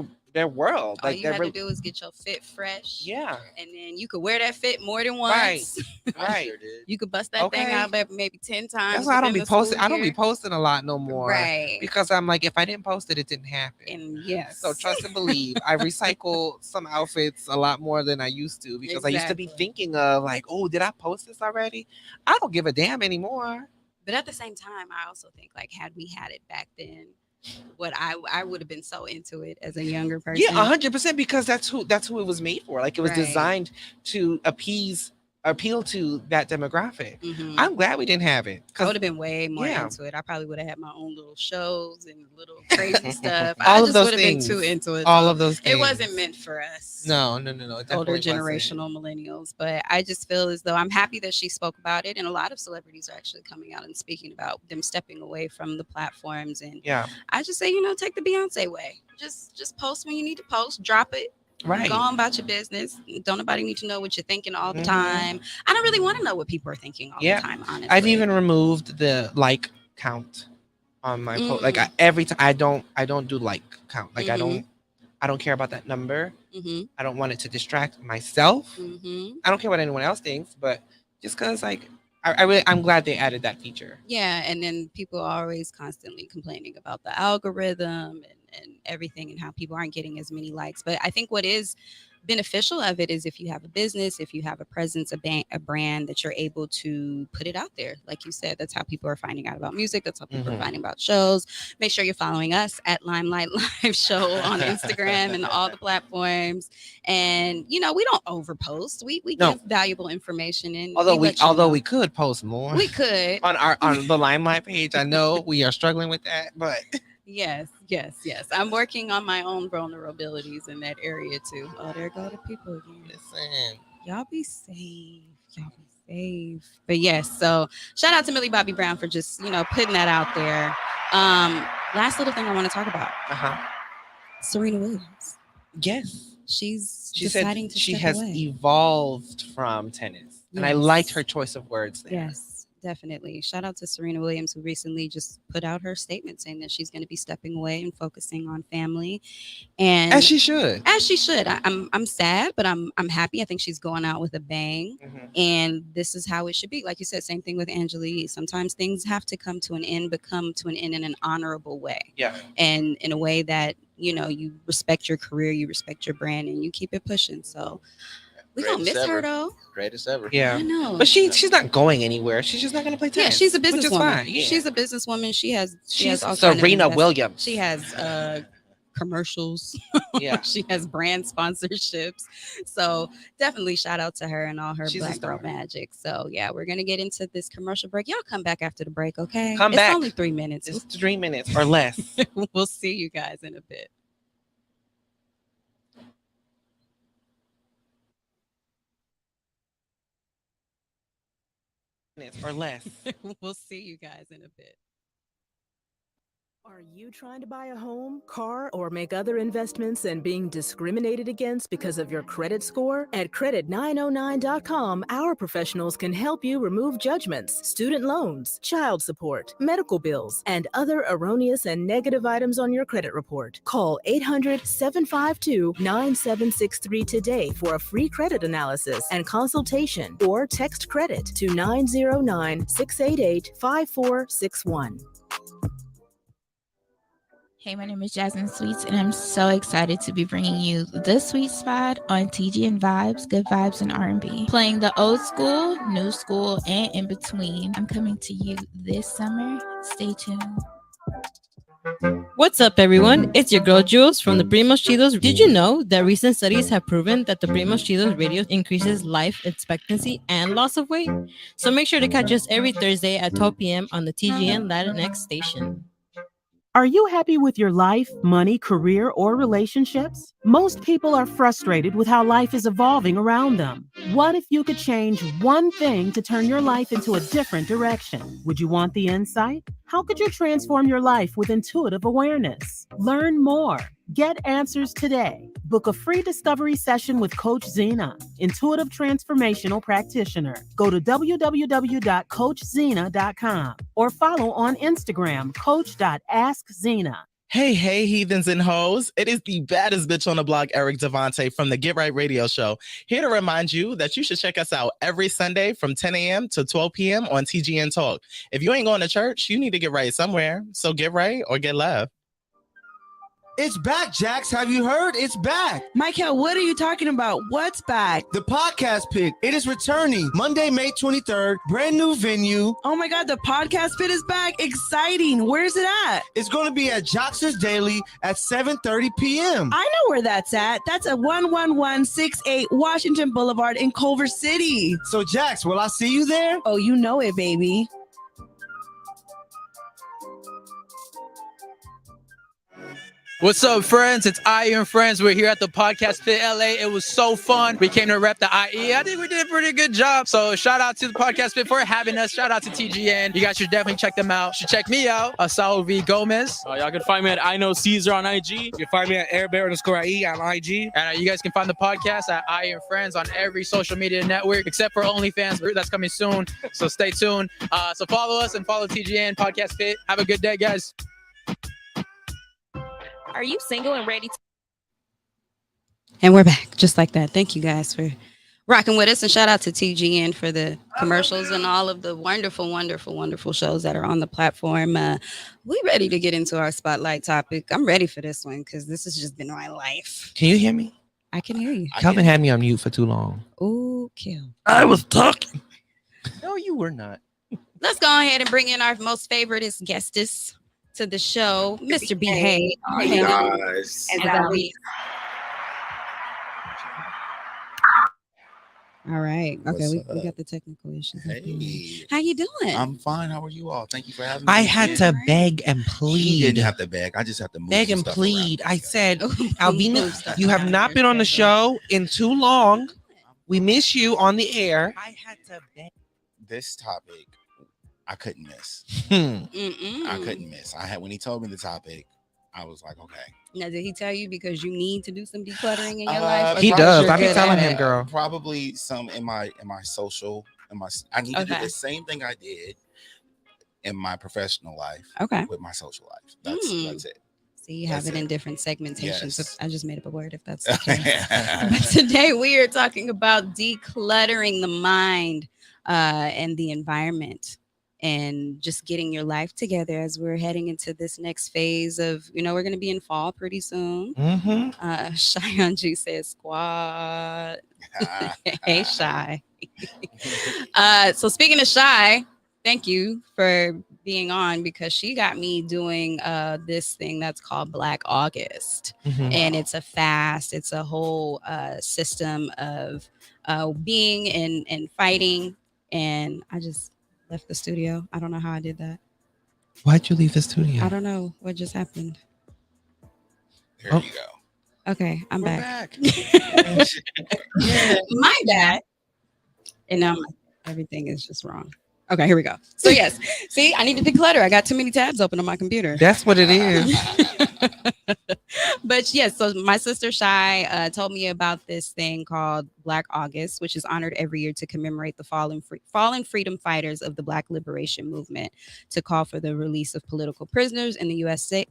[SPEAKER 1] world.
[SPEAKER 2] All
[SPEAKER 1] like,
[SPEAKER 2] you had to do is get your fit fresh.
[SPEAKER 1] Yeah.
[SPEAKER 2] And then you could wear that fit more than once.
[SPEAKER 1] Right.
[SPEAKER 2] You could bust that thing out maybe 10 times.
[SPEAKER 1] That's why I don't be posting. I don't be posting a lot no more.
[SPEAKER 2] Right.
[SPEAKER 1] Because I'm like, if I didn't post it, it didn't happen.
[SPEAKER 2] And
[SPEAKER 1] So trust and believe. I recycle some outfits a lot more than I used to, because I used to be thinking of, like, oh, did I post this already? I don't give a damn anymore.
[SPEAKER 2] But at the same time, I also think, like, had we had it back then, what I would have been so into it as a younger person.
[SPEAKER 1] Yeah, 100%, because that's who it was made for. Like, it was designed to appeal to that demographic. I'm glad we didn't have it.
[SPEAKER 2] I would have been way more into it. I probably would have had my own little shows and little crazy stuff. I just would have been too into it.
[SPEAKER 1] All of those things.
[SPEAKER 2] It wasn't meant for us.
[SPEAKER 1] No.
[SPEAKER 2] Older generational millennials. But I just feel as though I'm happy that she spoke about it. And a lot of celebrities are actually coming out and speaking about them stepping away from the platforms. And I just say, take the Beyonce way. Just post when you need to post. Drop it.
[SPEAKER 1] Right.
[SPEAKER 2] Go on about your business. Don't nobody need to know what you're thinking all the time. I don't really want to know what people are thinking all the time, honestly.
[SPEAKER 1] I've even removed the like count on my post. Like every time I don't do like count. Like I don't care about that number. I don't want it to distract myself. I don't care what anyone else thinks, but just because like I'm glad they added that feature.
[SPEAKER 2] Yeah, and then people are always constantly complaining about the algorithm and everything and how people aren't getting as many likes. But I think what is beneficial of it is if you have a business, if you have a presence, a brand that you're able to put it out there. Like you said, that's how people are finding out about music. That's how people are finding about shows. Make sure you're following us at Limelight Live Show on Instagram and all the platforms. And we don't overpost. We give valuable information, and
[SPEAKER 1] although we could post more.
[SPEAKER 2] We could
[SPEAKER 1] on the Limelight page. I know we are struggling with that, but
[SPEAKER 2] Yes. I'm working on my own vulnerabilities in that area too. Oh, there go the people again.
[SPEAKER 1] Listen,
[SPEAKER 2] y'all be safe. But yes, so shout out to Millie Bobby Brown for just putting that out there. Last little thing I want to talk about. Serena Williams.
[SPEAKER 1] Yes,
[SPEAKER 2] she
[SPEAKER 1] deciding to she has evolved from tennis, and I liked her choice of words there.
[SPEAKER 2] Yes. Definitely. Shout out to Serena Williams, who recently just put out her statement saying that she's going to be stepping away and focusing on family. And
[SPEAKER 1] as she should.
[SPEAKER 2] I'm sad, but I'm happy. I think she's going out with a bang. And this is how it should be. Like you said, same thing with Angela. Sometimes things have to come to an end, but come to an end in an honorable way.
[SPEAKER 1] Yeah.
[SPEAKER 2] And in a way that, you respect your career, you respect your brand, and you keep it pushing. So we gonna miss her though.
[SPEAKER 4] Greatest ever.
[SPEAKER 1] Yeah,
[SPEAKER 2] I know.
[SPEAKER 1] But she's not going anywhere. She's just not gonna play tennis.
[SPEAKER 2] Yeah, she's a businesswoman.
[SPEAKER 1] Yeah.
[SPEAKER 2] She's a businesswoman. She has all
[SPEAKER 1] Serena Williams.
[SPEAKER 2] She has commercials.
[SPEAKER 1] Yeah.
[SPEAKER 2] She has brand sponsorships. So definitely shout out to her and all her Black Girl magic. So yeah, we're gonna get into this commercial break. Y'all come back after the break, okay?
[SPEAKER 1] Come back.
[SPEAKER 2] It's only 3 minutes.
[SPEAKER 1] It's 3 minutes or less.
[SPEAKER 2] We'll see you guys in a bit.
[SPEAKER 1] Or less.
[SPEAKER 2] We'll see you guys in a bit.
[SPEAKER 5] Are you trying to buy a home, car, or make other investments and being discriminated against because of your credit score? At credit909.com, our professionals can help you remove judgments, student loans, child support, medical bills, and other erroneous and negative items on your credit report. Call 800-752-9763 today for a free credit analysis and consultation, or text credit to 909-688-5461.
[SPEAKER 6] Hey, my name is Jasmine Sweets, and I'm so excited to be bringing you The Sweet Spot on TGN Vibes, Good Vibes, and R&B. Playing the old school, new school, and in between. I'm coming to you this summer. Stay tuned.
[SPEAKER 7] What's up, everyone? It's your girl Jules from the Primos Chidos. Did you know that recent studies have proven that the Primos Chidos radio increases life expectancy and loss of weight? So make sure to catch us every Thursday at 12 p.m. on the TGN Latinx station.
[SPEAKER 8] Are you happy with your life, money, career, or relationships? Most people are frustrated with how life is evolving around them. What if you could change one thing to turn your life into a different direction? Would you want the insight? How could you transform your life with intuitive awareness? Learn more. Get answers today. Book a free discovery session with Coach Zena, intuitive transformational practitioner. Go to www.coachzena.com or follow on Instagram, coach.askzena.
[SPEAKER 9] Hey, heathens and hoes. It is the baddest bitch on the block, Eric Devante from the Get Right Radio Show. Here to remind you that you should check us out every Sunday from 10 a.m. to 12 p.m. on TGN Talk. If you ain't going to church, you need to get right somewhere. So get right or get left.
[SPEAKER 10] It's back, Jax. Have you heard? It's back.
[SPEAKER 11] Michael, what are you talking about? What's back?
[SPEAKER 10] The podcast pit. It is returning Monday, May 23rd. Brand new venue.
[SPEAKER 11] Oh my God, the podcast pit is back. Exciting. Where's it at?
[SPEAKER 10] It's going to be at Joxer's Daily at 7:30 p.m.
[SPEAKER 11] I know where that's at. That's at 11168 Washington Boulevard in Culver City.
[SPEAKER 10] So, Jax, will I see you there?
[SPEAKER 11] Oh, you know it, baby.
[SPEAKER 12] What's up, friends? It's IE and friends. We're here at the Podcast Pit LA. It was so fun. We came to rep the IE. I think we did a pretty good job. So shout out to the Podcast Pit for having us. Shout out to TGN. You guys should definitely check them out. You should check me out, Saul V. Gomez.
[SPEAKER 13] Y'all can find me at I Know Caesar on IG. You can find me at airbear_IE on IG.
[SPEAKER 12] And you guys can find the podcast at IE and Friends on every social media network except for OnlyFans. That's coming soon. So stay tuned. So follow us and follow TGN Podcast Pit. Have a good day, guys.
[SPEAKER 14] Are you single and ready to?
[SPEAKER 2] And we're back just like that. Thank you guys for rocking with us, and shout out to TGN for the commercials and all of the wonderful, wonderful, wonderful shows that are on the platform. We ready to get into our spotlight topic. I'm ready for this one because this has just been my life.
[SPEAKER 1] Can you hear me?
[SPEAKER 2] I can hear you.
[SPEAKER 1] Calvin had me on mute for too long.
[SPEAKER 2] Oh, kill.
[SPEAKER 1] I was talking.
[SPEAKER 4] No, you were not.
[SPEAKER 2] Let's go ahead and bring in our most favoriteest guestess to the show, Mr. Behave.
[SPEAKER 15] Hey guys.
[SPEAKER 2] All right. Okay, we got the technical issues. Hey. How you doing?
[SPEAKER 15] I'm fine. How are you all? Thank you for having me.
[SPEAKER 1] I had to beg and plead.
[SPEAKER 15] He didn't have to beg. I just have to move
[SPEAKER 1] beg
[SPEAKER 15] some
[SPEAKER 1] and
[SPEAKER 15] stuff
[SPEAKER 1] plead.
[SPEAKER 15] around.
[SPEAKER 1] I said, Alvenus, you have not been on the show in too long. We miss you on the air. I had to beg.
[SPEAKER 15] This topic, I couldn't miss. I couldn't miss. When he told me the topic, I was like, okay.
[SPEAKER 2] Now, did he tell you because you need to do some decluttering in your life?
[SPEAKER 1] He does. I be telling him, girl.
[SPEAKER 15] Probably some in my social, I need to do the same thing I did in my professional life.
[SPEAKER 2] Okay.
[SPEAKER 15] With my social life. That's it.
[SPEAKER 2] So you have it in different segmentations.
[SPEAKER 15] Yes.
[SPEAKER 2] I just made up a word if that's the case. But today we are talking about decluttering the mind and the environment, and just getting your life together as we're heading into this next phase of, we're going to be in fall pretty soon. Cheyenne G says squad. Hey, Shy. So speaking of Shy, thank you for being on, because she got me doing this thing that's called Black August. And it's a fast. It's a whole system of being and fighting. And I just left the studio. I don't know how I did that.
[SPEAKER 1] Why'd you leave the studio?
[SPEAKER 2] I don't know what just happened.
[SPEAKER 15] There you go.
[SPEAKER 2] Okay, I'm back.
[SPEAKER 15] Yeah.
[SPEAKER 2] My bad. And now everything is just wrong. Okay, here we go. So yes, see, I need to declutter. I got too many tabs open on my computer.
[SPEAKER 1] That's what it is.
[SPEAKER 2] But yes, so my sister Shy told me about this thing called Black August, which is honored every year to commemorate the fallen freedom fighters of the Black liberation movement, to call for the release of political prisoners in the USA,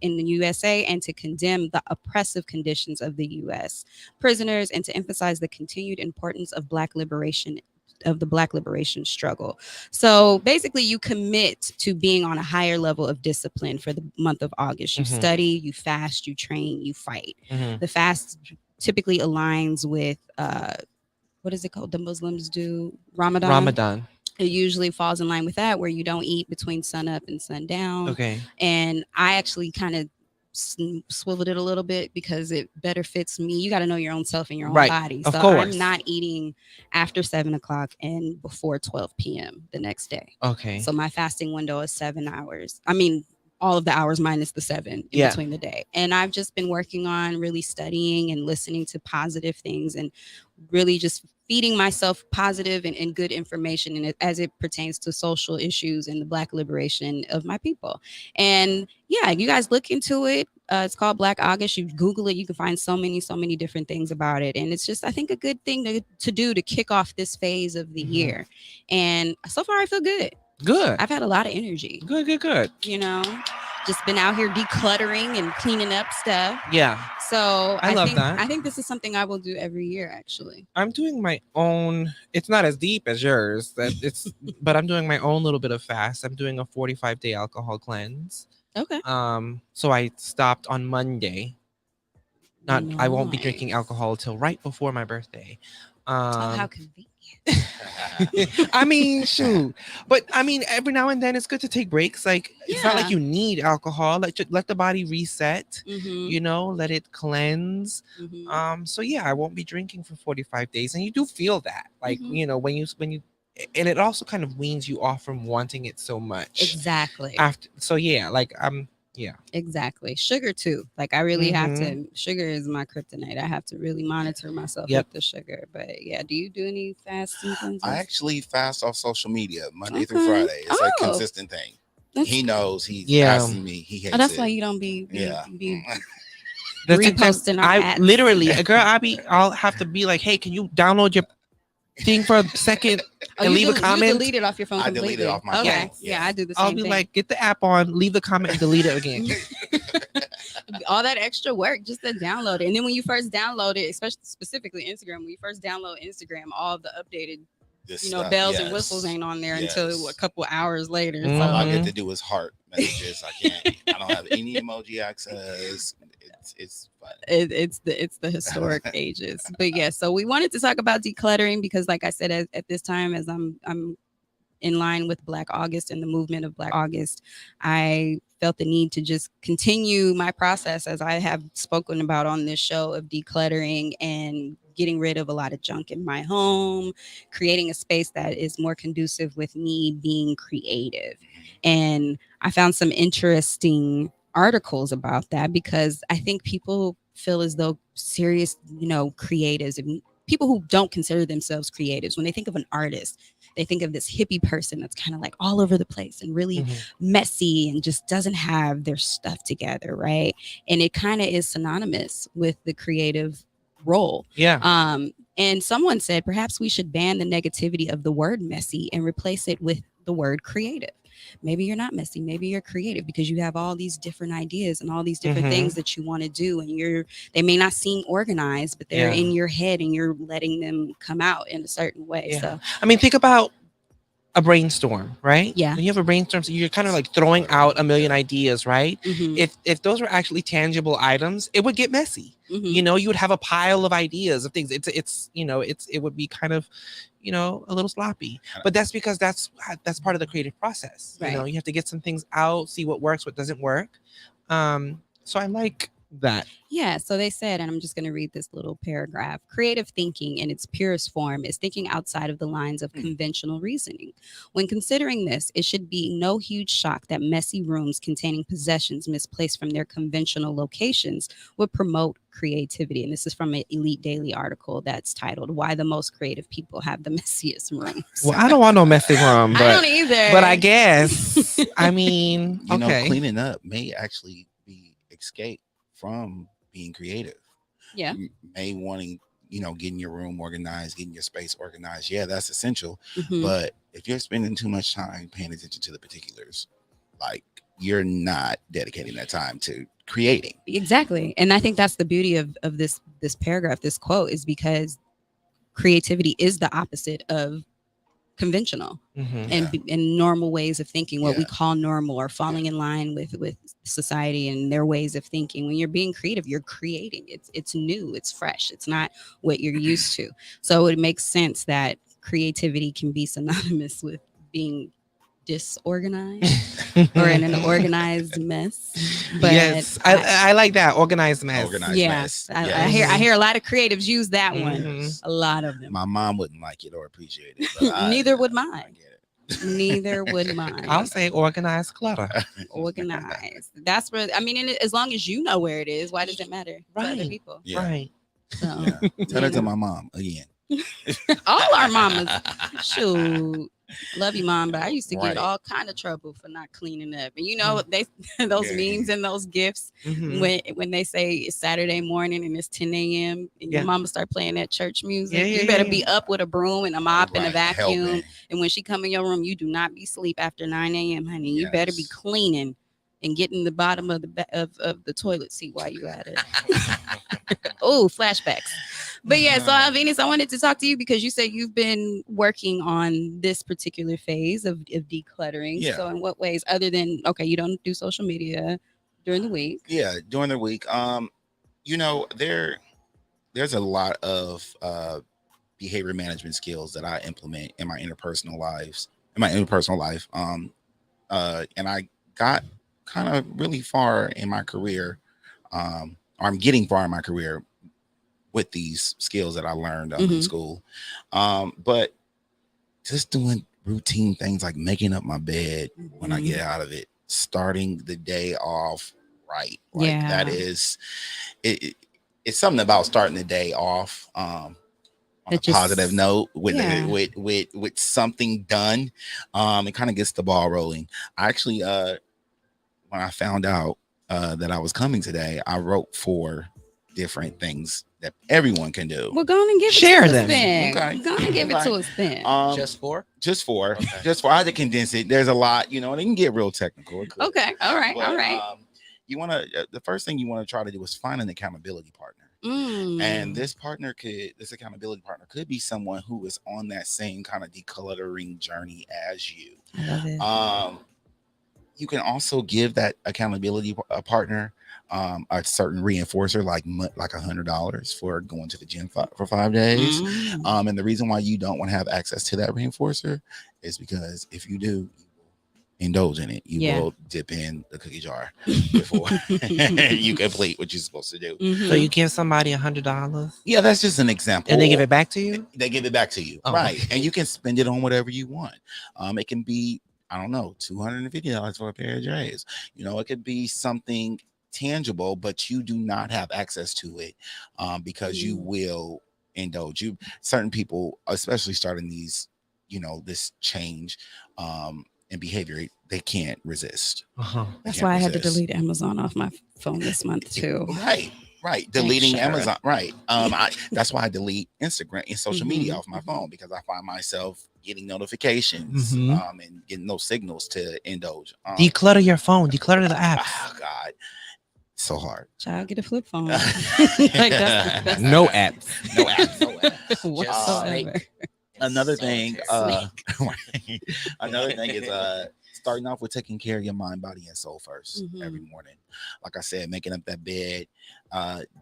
[SPEAKER 2] and to condemn the oppressive conditions of the U.S. prisoners, and to emphasize the continued importance of the Black liberation struggle. So basically you commit to being on a higher level of discipline for the month of August. You study, you fast, you train, you fight. The fast typically aligns with what is it called? The Muslims do Ramadan. It usually falls in line with that, where you don't eat between sun up and sundown.
[SPEAKER 1] Okay.
[SPEAKER 2] And I actually kind of swiveled it a little bit because it better fits me. You got to know your own self and your own body.
[SPEAKER 1] Of
[SPEAKER 2] So
[SPEAKER 1] course.
[SPEAKER 2] I'm not eating after 7 o'clock and before 12 p.m. the next day.
[SPEAKER 1] Okay.
[SPEAKER 2] So my fasting window is 7 hours. I mean, all of the hours minus the 7 in between the day. And I've just been working on really studying and listening to positive things, and really just feeding myself positive and good information, and as it pertains to social issues and the Black liberation of my people. And yeah, you guys look into it. It's called Black August. You Google it, you can find so many different things about it. And it's just, I think, a good thing to do to kick off this phase of the year. And so far I feel good. I've had a lot of energy.
[SPEAKER 1] Good.
[SPEAKER 2] Just been out here decluttering and cleaning up stuff.
[SPEAKER 1] Yeah.
[SPEAKER 2] So
[SPEAKER 1] I love that.
[SPEAKER 2] I think this is something I will do every year, actually.
[SPEAKER 1] I'm doing my own. It's not as deep as yours. But I'm doing my own little bit of fast. I'm doing a 45-day alcohol cleanse.
[SPEAKER 2] Okay.
[SPEAKER 1] So I stopped on Monday. I won't be drinking alcohol till right before my birthday.
[SPEAKER 2] How convenient.
[SPEAKER 1] I mean, shoot. But I mean, every now and then it's good to take breaks. Like, it's not like you need alcohol. Like, just let the body reset, let it cleanse. So yeah, I won't be drinking for 45 days. And you do feel that. Like, when you and it also kind of weans you off from wanting it so much.
[SPEAKER 2] Exactly.
[SPEAKER 1] So yeah, like Yeah.
[SPEAKER 2] Exactly. Sugar too. Like I really have
[SPEAKER 1] Mm-hmm.
[SPEAKER 2] to. Sugar is my kryptonite. I have to really monitor myself
[SPEAKER 1] Yep.
[SPEAKER 2] with the sugar. But yeah, do you do any fasting cleanses?
[SPEAKER 15] I actually fast off social media Monday through
[SPEAKER 2] Okay.
[SPEAKER 15] Friday. It's a consistent thing.
[SPEAKER 2] That's
[SPEAKER 15] He knows. He's
[SPEAKER 1] Yeah.
[SPEAKER 15] asking me. He hates
[SPEAKER 2] Oh, that's
[SPEAKER 15] it.
[SPEAKER 2] why you don't be
[SPEAKER 15] Yeah.
[SPEAKER 1] That's because
[SPEAKER 2] reposting our
[SPEAKER 1] I
[SPEAKER 2] ads.
[SPEAKER 1] literally, a girl, I'll have to be like, hey, can you download your thing for a second
[SPEAKER 2] Oh,
[SPEAKER 1] and
[SPEAKER 2] you
[SPEAKER 1] leave a
[SPEAKER 2] You
[SPEAKER 1] comment?
[SPEAKER 2] delete it off your phone
[SPEAKER 15] I
[SPEAKER 2] completely.
[SPEAKER 15] delete it off my
[SPEAKER 2] okay.
[SPEAKER 15] phone.
[SPEAKER 2] Yeah, I do the same
[SPEAKER 1] I'll be
[SPEAKER 2] thing.
[SPEAKER 1] like, get the app on, leave the comment, and delete it again.
[SPEAKER 2] All that extra work just to download it. And then when you first download it, especially specifically Instagram, when you first download Instagram, all the updated
[SPEAKER 15] This
[SPEAKER 2] you know,
[SPEAKER 15] stuff,
[SPEAKER 2] bells and
[SPEAKER 15] yes.
[SPEAKER 2] whistles ain't on there
[SPEAKER 15] Yes.
[SPEAKER 2] until a couple hours later.
[SPEAKER 1] Mhm.
[SPEAKER 15] All I
[SPEAKER 2] So
[SPEAKER 15] get to do is heart messages. I can't. I don't have any emoji access. It's fun.
[SPEAKER 2] it's the historic ages. But yeah, so we wanted to talk about decluttering because, like I said, at this time, as I'm in line with Black August and the movement of Black August, I felt the need to just continue my process, as I have spoken about on this show, of decluttering and getting rid of a lot of junk in my home, creating a space that is more conducive with me being creative. And I found some interesting articles about that because I think people feel as though serious, creatives and people who don't consider themselves creatives, when they think of an artist, they think of this hippie person that's kind of like all over the place and really messy and just doesn't have their stuff together, right? And it kind of is synonymous with the creative role.
[SPEAKER 1] Yeah.
[SPEAKER 2] And someone said perhaps we should ban the negativity of the word messy and replace it with the word creative. Maybe you're not messy, maybe you're creative because you have all these different ideas and all these different things that you want to do, and they may not seem organized, but they're in your head and you're letting them come out in a certain way.
[SPEAKER 1] Yeah.
[SPEAKER 2] So
[SPEAKER 1] I mean, think about a brainstorm, right?
[SPEAKER 2] Yeah.
[SPEAKER 1] When you have a brainstorm, so you're kind of like throwing out a million ideas, right?
[SPEAKER 2] Mhm.
[SPEAKER 1] If those were actually tangible items, it would get messy.
[SPEAKER 2] Mhm.
[SPEAKER 1] You would have a pile of ideas of things. It would be kind of, a little sloppy. But that's because that's part of the creative process.
[SPEAKER 2] Right.
[SPEAKER 1] You have to get some things out, see what works, what doesn't work. So I like that.
[SPEAKER 2] Yeah, so they said, and I'm just going to read this little paragraph. Creative thinking in its purest form is thinking outside of the lines of conventional reasoning. When considering this, it should be no huge shock that messy rooms containing possessions misplaced from their conventional locations would promote creativity. And this is from an Elite Daily article that's titled "Why the Most Creative People Have the Messiest Rooms."
[SPEAKER 1] Well, I don't want no messy room, but
[SPEAKER 2] I don't either.
[SPEAKER 1] But I guess I mean, okay.
[SPEAKER 15] Cleaning up may actually be escape from being creative.
[SPEAKER 2] Yeah.
[SPEAKER 15] You may wanting, getting your room organized, getting your space organized. Yeah, that's essential.
[SPEAKER 2] Mhm.
[SPEAKER 15] But if you're spending too much time paying attention to the particulars, like you're not dedicating that time to creating.
[SPEAKER 2] Exactly. And I think that's the beauty of this paragraph, this quote, is because creativity is the opposite of conventional and normal ways of thinking, what we call normal, or falling in line with society and their ways of thinking. When you're being creative, you're creating. It's new, it's fresh, it's not what you're used to. So it makes sense that creativity can be synonymous with being disorganized or in an organized mess. But
[SPEAKER 1] yes, I like that, organized mess.
[SPEAKER 15] Mess.
[SPEAKER 2] I hear a lot of creatives use that one. A lot of them.
[SPEAKER 15] My mom wouldn't like it or appreciate it. But
[SPEAKER 2] Neither would mine. Neither would mine.
[SPEAKER 1] I'll say organized clutter.
[SPEAKER 2] Organized. That's where, I mean, and as long as you know where it is, why does it matter to other people?
[SPEAKER 15] Yeah.
[SPEAKER 1] Right.
[SPEAKER 2] So,
[SPEAKER 15] Tell it to my mom again.
[SPEAKER 2] all our mamas, shoot, love you, mom, but I used to
[SPEAKER 15] Right.
[SPEAKER 2] get all kind of trouble for not cleaning up. And they those memes and those gifts when they say it's Saturday morning and it's 10 a.m. and your mama start playing that church music, you better be up with a broom and a mop and a vacuum.
[SPEAKER 15] Helping.
[SPEAKER 2] And when she come in your room, you do not be sleep after 9 a.m., honey. You better be cleaning and getting the bottom of the toilet seat while you at it. Oh, flashbacks. But yeah, so Alvenus, I wanted to talk to you because you said you've been working on this particular phase of decluttering.
[SPEAKER 15] Yeah.
[SPEAKER 2] So in what ways, other than, okay, you don't do social media during the week?
[SPEAKER 15] Yeah, during the week. There's a lot of behavior management skills that I implement in my interpersonal life. And I got kind of really far in my career. Or I'm getting far in my career with these skills that I learned in school. But just doing routine things like making up my bed when I get out of it, starting the day off right. Like
[SPEAKER 2] Yeah.
[SPEAKER 15] that is it's something about starting the day off on a positive note with with something done. It kind of gets the ball rolling. I actually when I found out that I was coming today, I wrote 4 different things that everyone can do.
[SPEAKER 2] Well, go on and give
[SPEAKER 1] Share
[SPEAKER 2] it to
[SPEAKER 1] them.
[SPEAKER 2] us then.
[SPEAKER 15] Okay.
[SPEAKER 2] Go on and give it to us then.
[SPEAKER 4] Just 4?
[SPEAKER 15] Just 4.
[SPEAKER 4] Okay.
[SPEAKER 15] Just 4. I had to condense it. There's a lot, you know, and it can get real technical.
[SPEAKER 2] Okay. All right.
[SPEAKER 15] But,
[SPEAKER 2] all right.
[SPEAKER 15] You want to, the first thing you want to try to do is find an accountability partner. And this accountability partner could be someone who is on that same kind of decluttering journey as you.
[SPEAKER 2] I love it.
[SPEAKER 15] You can also give that accountability partner a certain reinforcer, like $100 for going to the gym for 5 days. And the reason why you don't want to have access to that reinforcer is because if you do, indulge in it. You will dip in the cookie jar before you complete what you're supposed to do.
[SPEAKER 1] So you give somebody $100?
[SPEAKER 15] Yeah, that's just an example.
[SPEAKER 1] And they give it back to you?
[SPEAKER 15] They give it back to you.
[SPEAKER 1] Oh,
[SPEAKER 15] right.
[SPEAKER 1] okay.
[SPEAKER 15] And you can spend it on whatever you want. It can be, I don't know, $250 for a pair of J's. You know, it could be something tangible, but you do not have access to it because you will indulge. Certain people, especially starting these, you know, this change in behavior, they can't resist.
[SPEAKER 2] That's why I had to delete Amazon off my phone this month too.
[SPEAKER 15] Right. Deleting Amazon. Right. That's why I delete Instagram and social media off my phone, because I find myself getting notifications and getting those signals to indulge.
[SPEAKER 1] Declutter your phone. Declutter the apps.
[SPEAKER 15] Oh God, so hard.
[SPEAKER 2] Child, get a flip phone.
[SPEAKER 1] No apps.
[SPEAKER 15] No apps.
[SPEAKER 2] Whatsoever.
[SPEAKER 15] Another thing is starting off with taking care of your mind, body, and soul first every morning. Like I said, making up that bed,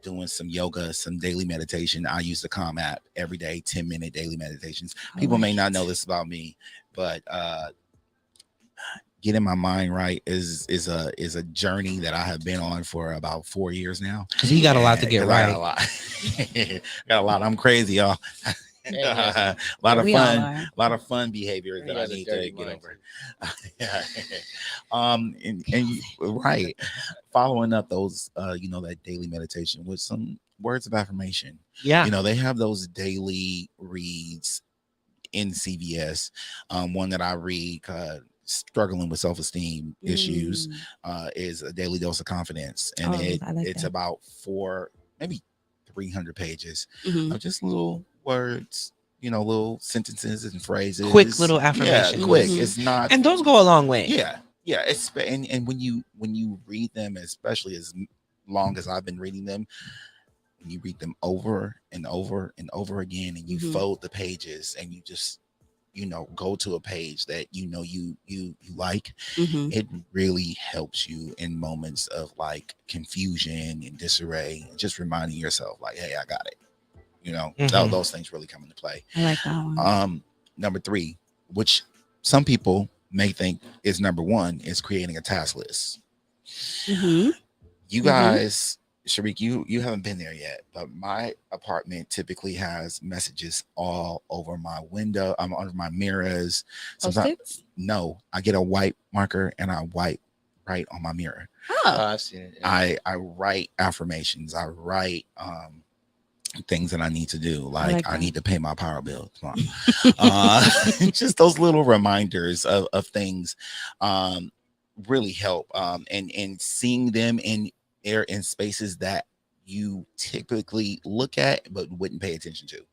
[SPEAKER 15] doing some yoga, some daily meditation. I use the Calm app every day, 10-minute daily meditations. People may not know this about me, but getting my mind right is a journey that I have been on for about 4 years now.
[SPEAKER 1] Because you got a lot to get right.
[SPEAKER 15] Got a lot. I'm crazy, y'all. A lot of fun behaviors that I need to get over. Right, following up those that daily meditation with some words of affirmation.
[SPEAKER 1] Yeah,
[SPEAKER 15] they have those daily reads in CVS. One that I read, struggling with self-esteem issues, is A Daily Dose of Confidence, and it's about 300 pages of just little words, little sentences and phrases,
[SPEAKER 1] quick little affirmations.
[SPEAKER 15] Yeah, quick. It's not,
[SPEAKER 1] and those go a long way.
[SPEAKER 15] Yeah. It's and when you read them, especially as long as I've been reading them, you read them over and over and over again, and you fold the pages, and you just go to a page that you like. It really helps you in moments of like confusion and disarray, and just reminding yourself like, hey, I got it. Those things really come into play.
[SPEAKER 2] I like that one.
[SPEAKER 15] Number 3, which some people may think is number 1, is creating a task list. You guys, Sharik, you haven't been there yet, but my apartment typically has messages all over my window. I'm under my mirrors. Sometimes, no, I get a white marker and I write on my mirror.
[SPEAKER 4] I've seen it. Yeah.
[SPEAKER 15] I write affirmations. I write things that I need to do, like I need to pay my power bill. Just those little reminders of things really help. And seeing them in spaces that you typically look at but wouldn't pay attention to.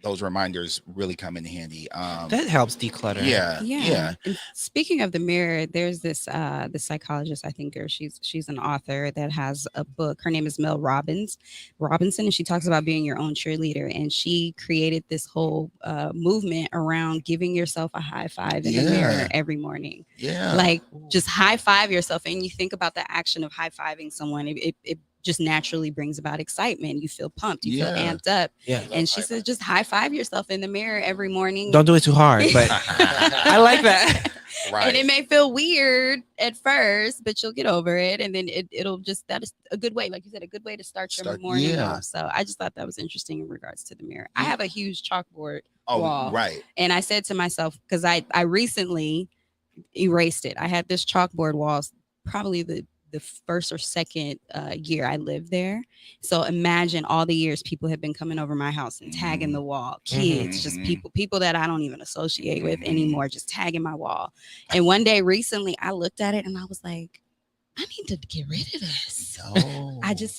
[SPEAKER 15] Those reminders really come in handy.
[SPEAKER 1] That helps declutter.
[SPEAKER 15] Yeah.
[SPEAKER 2] And speaking of the mirror, there's this the psychologist, I think, or she's an author that has a book. Her name is Mel Robinson, and she talks about being your own cheerleader. And she created this whole movement around giving yourself a high five in the mirror every morning.
[SPEAKER 15] Yeah,
[SPEAKER 2] like just high five yourself, and you think about the action of high fiving someone. It just naturally brings about excitement. You feel pumped, you feel
[SPEAKER 15] Yeah.
[SPEAKER 2] amped up.
[SPEAKER 1] Yeah.
[SPEAKER 2] And she said, just high five yourself in the mirror every morning.
[SPEAKER 1] Don't do it too hard, but I like that.
[SPEAKER 15] Right.
[SPEAKER 2] And it may feel weird at first, but you'll get over it. And then it'll just, that is a good way, like you said, a good way to start your morning off. So I just thought that was interesting in regards to the mirror. I have a huge chalkboard wall.
[SPEAKER 15] Right.
[SPEAKER 2] And I said to myself, because I recently erased it. I had this chalkboard wall probably the first or second year I lived there. So imagine all the years people have been coming over my house and tagging the wall, kids, just people that I don't even associate with anymore, just tagging my wall. And one day recently I looked at it and I was like, I need to get rid of this.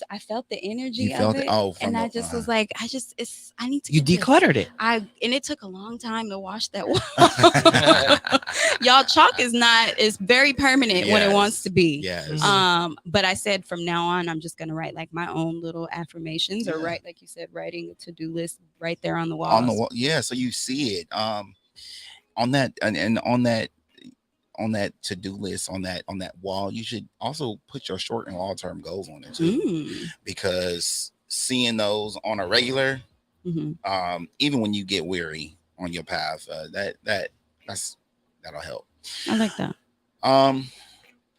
[SPEAKER 2] I felt the energy of it. And I just was like, I need to.
[SPEAKER 1] You decluttered it.
[SPEAKER 2] And it took a long time to wash that wall. Y'all, chalk is very permanent when it wants to be.
[SPEAKER 15] Yes.
[SPEAKER 2] But I said from now on, I'm just gonna write like my own little affirmations or write, like you said, writing a to-do list right there on the wall.
[SPEAKER 15] On the wall, yeah. So you see it. On that and on that to-do list, on that wall, you should also put your short and long-term goals on it too, because seeing those on a regular, even when you get weary on your path, that'll help.
[SPEAKER 2] I like that.
[SPEAKER 15] I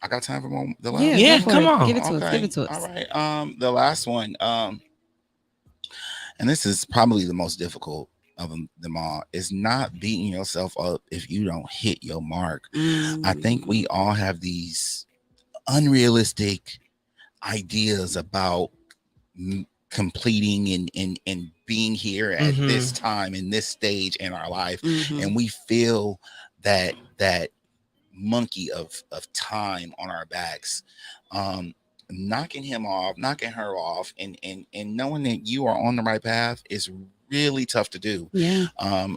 [SPEAKER 15] got time for the last.
[SPEAKER 2] Yeah,
[SPEAKER 1] come on.
[SPEAKER 2] Give it to us. Give it to us.
[SPEAKER 15] All right. The last one, and this is probably the most difficult of them all, is not beating yourself up if you don't hit your mark. I think we all have these unrealistic ideas about completing and being here at this time in this stage in our life, and we feel that monkey of time on our backs. Knocking her off and knowing that you are on the right path is really tough to do.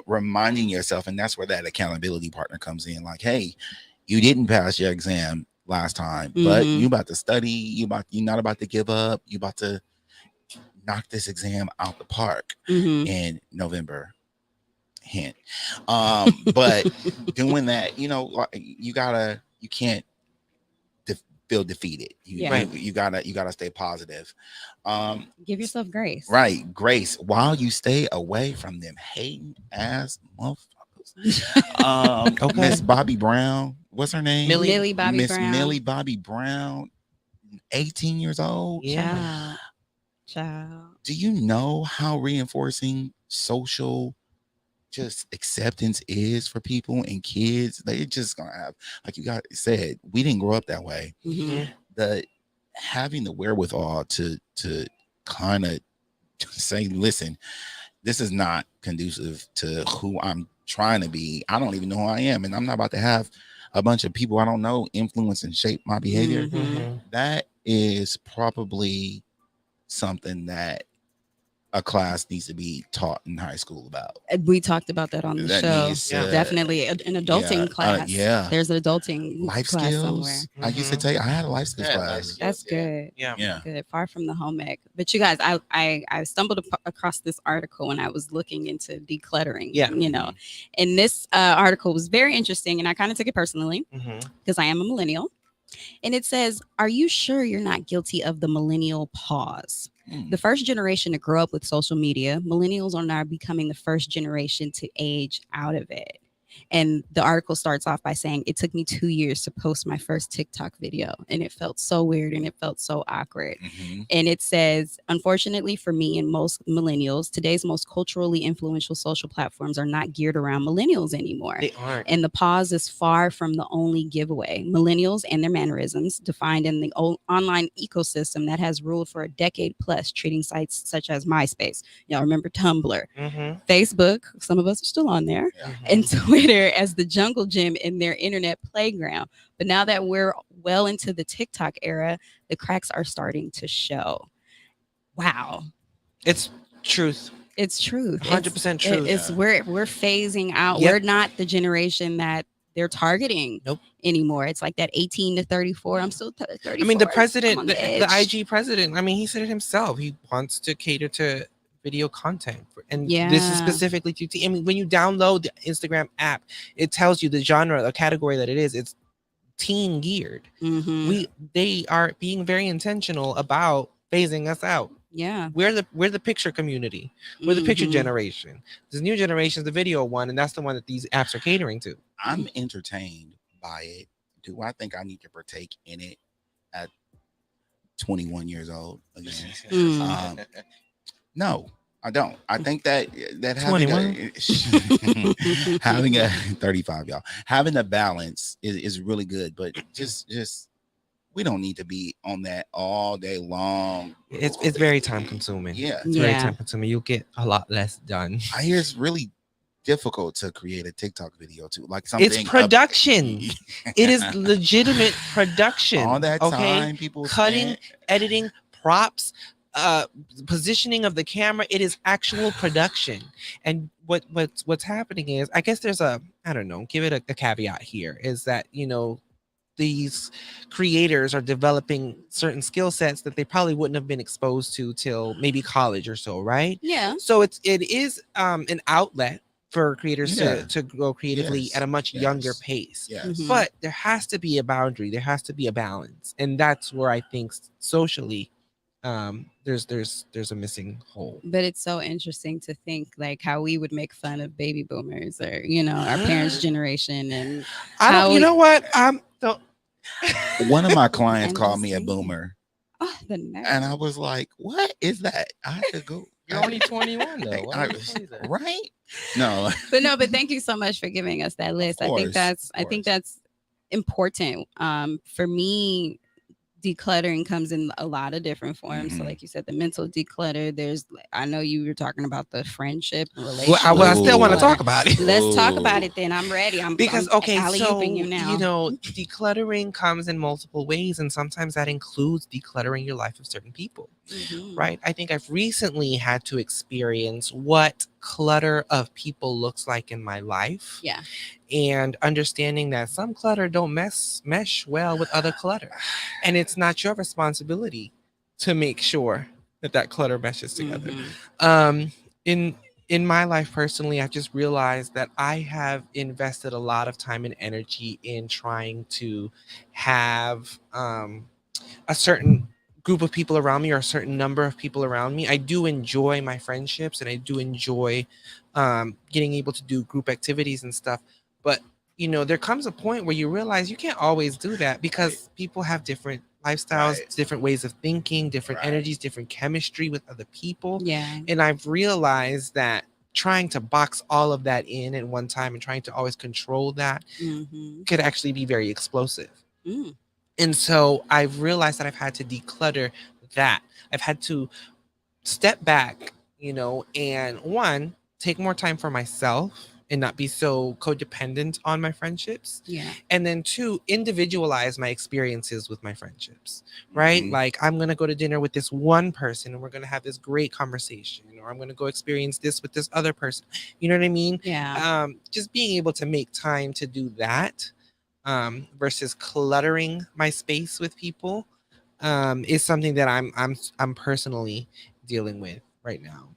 [SPEAKER 15] Reminding yourself, and that's where that accountability partner comes in, like, hey, you didn't pass your exam last time, but you about to study, you're not about to give up, you about to knock this exam out the park in November. Hint. But doing that, you can't feel defeated. You gotta stay positive.
[SPEAKER 2] Give yourself grace.
[SPEAKER 15] Right, grace, while you stay away from them hating ass motherfuckers. Miss Bobby Brown, what's her name?
[SPEAKER 2] Millie Bobby
[SPEAKER 15] Miss
[SPEAKER 2] Brown.
[SPEAKER 15] Millie Bobby Brown, 18 years old.
[SPEAKER 2] Child.
[SPEAKER 15] Do you know how reinforcing social just acceptance is for people and kids? They're just gonna have, like you guys said, we didn't grow up that way. The having the wherewithal to kind of say, listen, this is not conducive to who I'm trying to be. I don't even know who I am, and I'm not about to have a bunch of people I don't know influence and shape my behavior. That is probably something that a class needs to be taught in high school about.
[SPEAKER 2] We talked about that on the show. Definitely an adulting class. There's an adulting
[SPEAKER 15] life
[SPEAKER 2] class
[SPEAKER 15] skills.
[SPEAKER 2] somewhere.
[SPEAKER 15] I used to take. I had a life skills class.
[SPEAKER 2] That's good.
[SPEAKER 15] Yeah.
[SPEAKER 2] Good. Far from the home ec. But you guys, I stumbled across this article when I was looking into decluttering. And this article was very interesting, and I kind of took it personally because I am a millennial. And it says, are you sure you're not guilty of the millennial pause? The first generation to grow up with social media, millennials are now becoming the first generation to age out of it. And the article starts off by saying, it took me 2 years to post my first TikTok video, and it felt so weird and it felt so awkward. And it says, unfortunately for me and most millennials, today's most culturally influential social platforms are not geared around millennials anymore.
[SPEAKER 1] They aren't.
[SPEAKER 2] And the pause is far from the only giveaway. Millennials and their mannerisms, defined in the online ecosystem that has ruled for a decade plus, treating sites such as MySpace, y'all remember Tumblr, Facebook, some of us are still on there, and Twitter as the jungle gym in their internet playground. But now that we're well into the TikTok era, the cracks are starting to show. Wow.
[SPEAKER 1] It's truth.
[SPEAKER 2] It's truth.
[SPEAKER 1] 100% truth.
[SPEAKER 2] It's we're phasing out. We're not the generation that they're targeting anymore. It's like that 18 to 34. I'm still 34.
[SPEAKER 1] I mean, the president, the IG president, I mean, he said it himself. He wants to cater to video content, and this is specifically to I mean, when you download the Instagram app, it tells you the genre, the category that it is. It's teen geared. They are being very intentional about phasing us out.
[SPEAKER 2] Yeah.
[SPEAKER 1] We're the picture community. We're the picture
[SPEAKER 2] Mhm.
[SPEAKER 1] generation. This new generation is the video one, and that's the one that these apps are catering to.
[SPEAKER 15] I'm entertained by it. Do I think I need to partake in it at 21 years old again? No, I don't. I think that having
[SPEAKER 1] 21?
[SPEAKER 15] having a 35, y'all, having a balance is really good. But just we don't need to be on that all day long.
[SPEAKER 1] It's very time consuming.
[SPEAKER 15] Yeah,
[SPEAKER 1] it's very time consuming. You'll get a lot less done.
[SPEAKER 15] I hear it's really difficult to create a TikTok video too. Like something.
[SPEAKER 1] It's production. It is legitimate production.
[SPEAKER 15] All that time people
[SPEAKER 1] cutting,
[SPEAKER 15] spent.
[SPEAKER 1] editing, props, positioning of the camera. It is actual production. And what's happening is, I guess there's I don't know, give it a caveat here, is that, these creators are developing certain skill sets that they probably wouldn't have been exposed to till maybe college or so, right?
[SPEAKER 2] Yeah.
[SPEAKER 1] So it is an outlet for creators to grow creatively at a much younger pace.
[SPEAKER 15] Yes.
[SPEAKER 1] But there has to be a boundary. There has to be a balance. And that's where I think socially there's a missing hole.
[SPEAKER 2] But it's so interesting to think like how we would make fun of baby boomers or our parents' generation, and
[SPEAKER 1] you know what?
[SPEAKER 15] One of my clients called me a boomer.
[SPEAKER 2] Oh, the nerve.
[SPEAKER 15] And I was like, what is that? I had to go.
[SPEAKER 4] You're only 21 though.
[SPEAKER 15] Right? No.
[SPEAKER 2] But thank you so much for giving us that list. I think that's important. For me, decluttering comes in a lot of different forms. So like you said, the mental declutter, I know you were talking about the friendship relationship.
[SPEAKER 1] Well, I still want to talk about it.
[SPEAKER 2] Let's talk about it then. I'm ready. I'm alley-ooping you now.
[SPEAKER 1] Decluttering comes in multiple ways, and sometimes that includes decluttering your life of certain people. Right? I think I've recently had to experience what clutter of people looks like in my life.
[SPEAKER 2] Yeah.
[SPEAKER 1] And understanding that some clutter don't mesh well with other clutter. And it's not your responsibility to make sure that clutter meshes together. In my life personally, I've just realized that I have invested a lot of time and energy in trying to have a certain group of people around me, or a certain number of people around me. I do enjoy my friendships, and I do enjoy getting able to do group activities and stuff. But there comes a point where you realize you can't always do that, because people have different lifestyles, different ways of thinking, different energies, different chemistry with other people.
[SPEAKER 2] Yeah.
[SPEAKER 1] And I've realized that trying to box all of that in at one time and trying to always control that could actually be very explosive. And so I've realized that I've had to declutter that. I've had to step back, and one, take more time for myself and not be so codependent on my friendships.
[SPEAKER 2] Yeah.
[SPEAKER 1] And then two, individualize my experiences with my friendships, right? Like, I'm going to go to dinner with this one person and we're going to have this great conversation, or I'm going to go experience this with this other person. You know what I mean?
[SPEAKER 2] Yeah.
[SPEAKER 1] Just being able to make time to do that versus cluttering my space with people is something that I'm personally dealing with right now.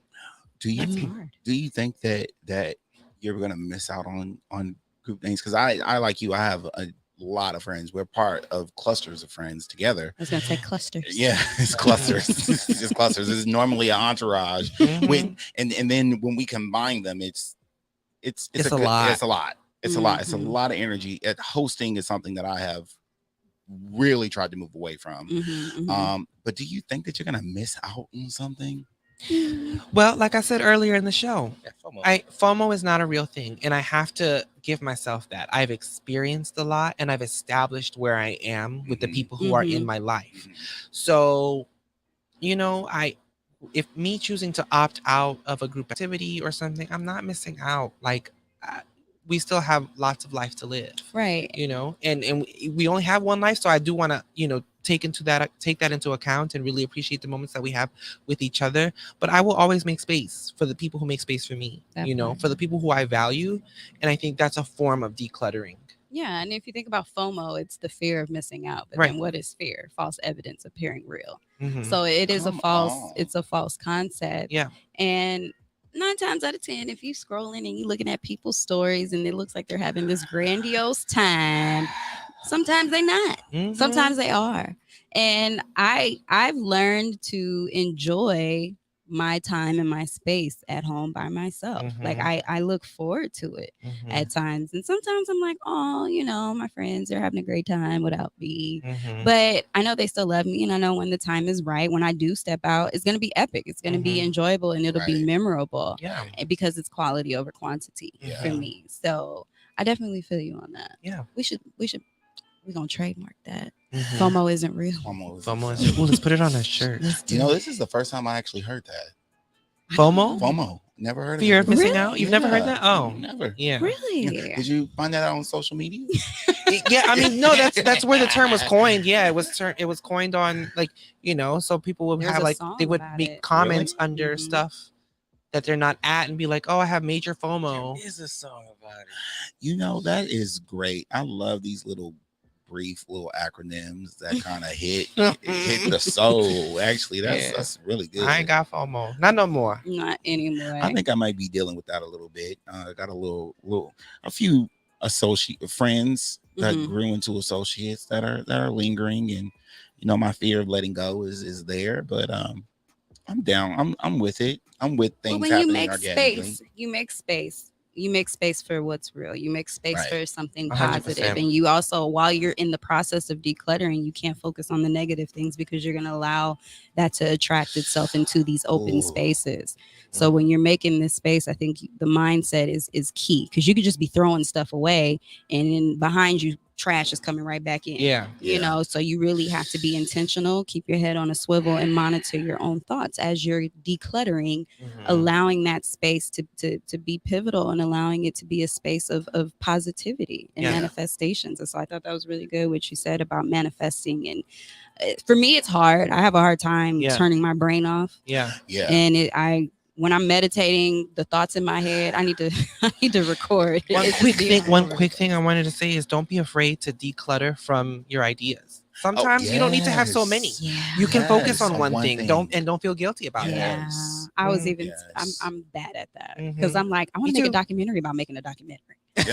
[SPEAKER 15] Do you think that you're gonna miss out on group things? Because I like you, I have a lot of friends. We're part of clusters of friends together.
[SPEAKER 2] I was gonna say clusters.
[SPEAKER 15] Yeah, it's clusters. It's just clusters. It's normally an entourage with, and then when we combine them, it's a lot. It's a lot. It's a lot. It's a lot of energy. Hosting is something that I have really tried to move away from. But do you think that you're gonna miss out on something?
[SPEAKER 1] Well, like I said earlier in the show, FOMO is not a real thing, and I have to give myself that. I've experienced a lot, and I've established where I am with the people who are in my life. So, if me choosing to opt out of a group activity or something, I'm not missing out. Like, we still have lots of life to live,
[SPEAKER 2] right?
[SPEAKER 1] And we only have one life, so I do want to take that into account and really appreciate the moments that we have with each other. But I will always make space for the people who make space for me, for the people who I value. And I think that's a form of decluttering.
[SPEAKER 2] Yeah. And if you think about FOMO, it's the fear of missing out. But then what is fear? False evidence appearing real. So it is it's a false concept.
[SPEAKER 1] Yeah.
[SPEAKER 2] And 9 times out of 10, if you scrolling and you looking at people's stories and it looks like they're having this grandiose time, Sometimes they're not.
[SPEAKER 1] Mhm.
[SPEAKER 2] Sometimes they are. And I've learned to enjoy my time and my space at home by myself. Like I look forward to it at times. And sometimes I'm like, oh, my friends are having a great time without me. But I know they still love me, and I know when the time is right, when I do step out, it's gonna be epic. It's gonna be enjoyable, and it'll be memorable.
[SPEAKER 1] Yeah.
[SPEAKER 2] Because it's quality over quantity for me. So I definitely feel you on that.
[SPEAKER 1] Yeah.
[SPEAKER 2] We're gonna trademark that. FOMO isn't real.
[SPEAKER 1] FOMO is. Ooh, let's put it on a shirt.
[SPEAKER 15] This is the first time I actually heard that.
[SPEAKER 1] FOMO.
[SPEAKER 15] Never heard of
[SPEAKER 1] Fear
[SPEAKER 15] it.
[SPEAKER 1] of missing out. You've never heard that? Oh,
[SPEAKER 15] never.
[SPEAKER 1] Yeah.
[SPEAKER 2] Really?
[SPEAKER 15] Did you find that out on social media?
[SPEAKER 1] Yeah, I mean, no, that's where the term was coined. Yeah, it was coined on so people would
[SPEAKER 2] There's
[SPEAKER 1] have
[SPEAKER 2] a
[SPEAKER 1] they would
[SPEAKER 2] song
[SPEAKER 1] make
[SPEAKER 2] about it.
[SPEAKER 1] comments under stuff that they're not at and be like, oh, I have major FOMO.
[SPEAKER 4] There is a song about it.
[SPEAKER 15] That is great. I love these brief little acronyms that kind of hit the soul. Actually, that's really good.
[SPEAKER 1] I ain't got FOMO, not no more.
[SPEAKER 2] Not anymore.
[SPEAKER 15] I think I might be dealing with that a little bit. I got a few associate friends that grew into associates that are lingering, and my fear of letting go is there. But I'm down. I'm with it. I'm with things
[SPEAKER 2] when
[SPEAKER 15] happening
[SPEAKER 2] you make
[SPEAKER 15] organically.
[SPEAKER 2] space, you make space. You make space for what's real. You make space for something
[SPEAKER 1] 100%.
[SPEAKER 2] positive. And you also, while you're in the process of decluttering, you can't focus on the negative things because you're going to allow that to attract itself into these open spaces. So when you're making this space, I think the mindset is key, because you could just be throwing stuff away and then behind you, trash is coming right back in.
[SPEAKER 1] Yeah.
[SPEAKER 2] So you really have to be intentional, keep your head on a swivel, and monitor your own thoughts as you're decluttering, allowing that space to be pivotal and allowing it to be a space of positivity and manifestations. And so I thought that was really good what you said about manifesting. And for me, it's hard. I have a hard time turning my brain off. And when I'm meditating, the thoughts in my head, I need to record.
[SPEAKER 1] One quick thing I wanted to say is, don't be afraid to declutter from your ideas. Sometimes you don't need to have so many. You can focus on one thing. Don't feel guilty about it.
[SPEAKER 2] I was I'm bad at that, because I'm like, I want to make a documentary about making a documentary. I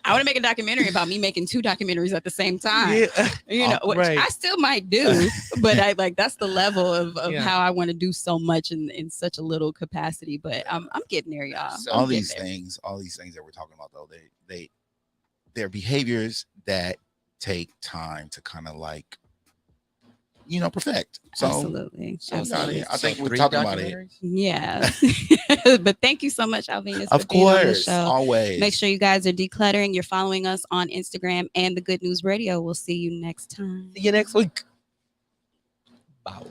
[SPEAKER 2] want to make a documentary about me making 2 documentaries at the same time. Which I still might do, but that's the level of how I want to do so much in such a little capacity. But I'm getting there, y'all.
[SPEAKER 15] All these things that we're talking about, though, they're behaviors that take time to kind of perfect. So
[SPEAKER 2] Absolutely.
[SPEAKER 15] I think we're talking about it.
[SPEAKER 2] Yeah. But thank you so much, Alvenus,
[SPEAKER 15] of
[SPEAKER 2] for being on the
[SPEAKER 15] course,
[SPEAKER 2] show.
[SPEAKER 15] always.
[SPEAKER 2] Make sure you guys are decluttering. You're following us on Instagram and the Good News Radio. We'll see you next time.
[SPEAKER 1] See you next week. Bow.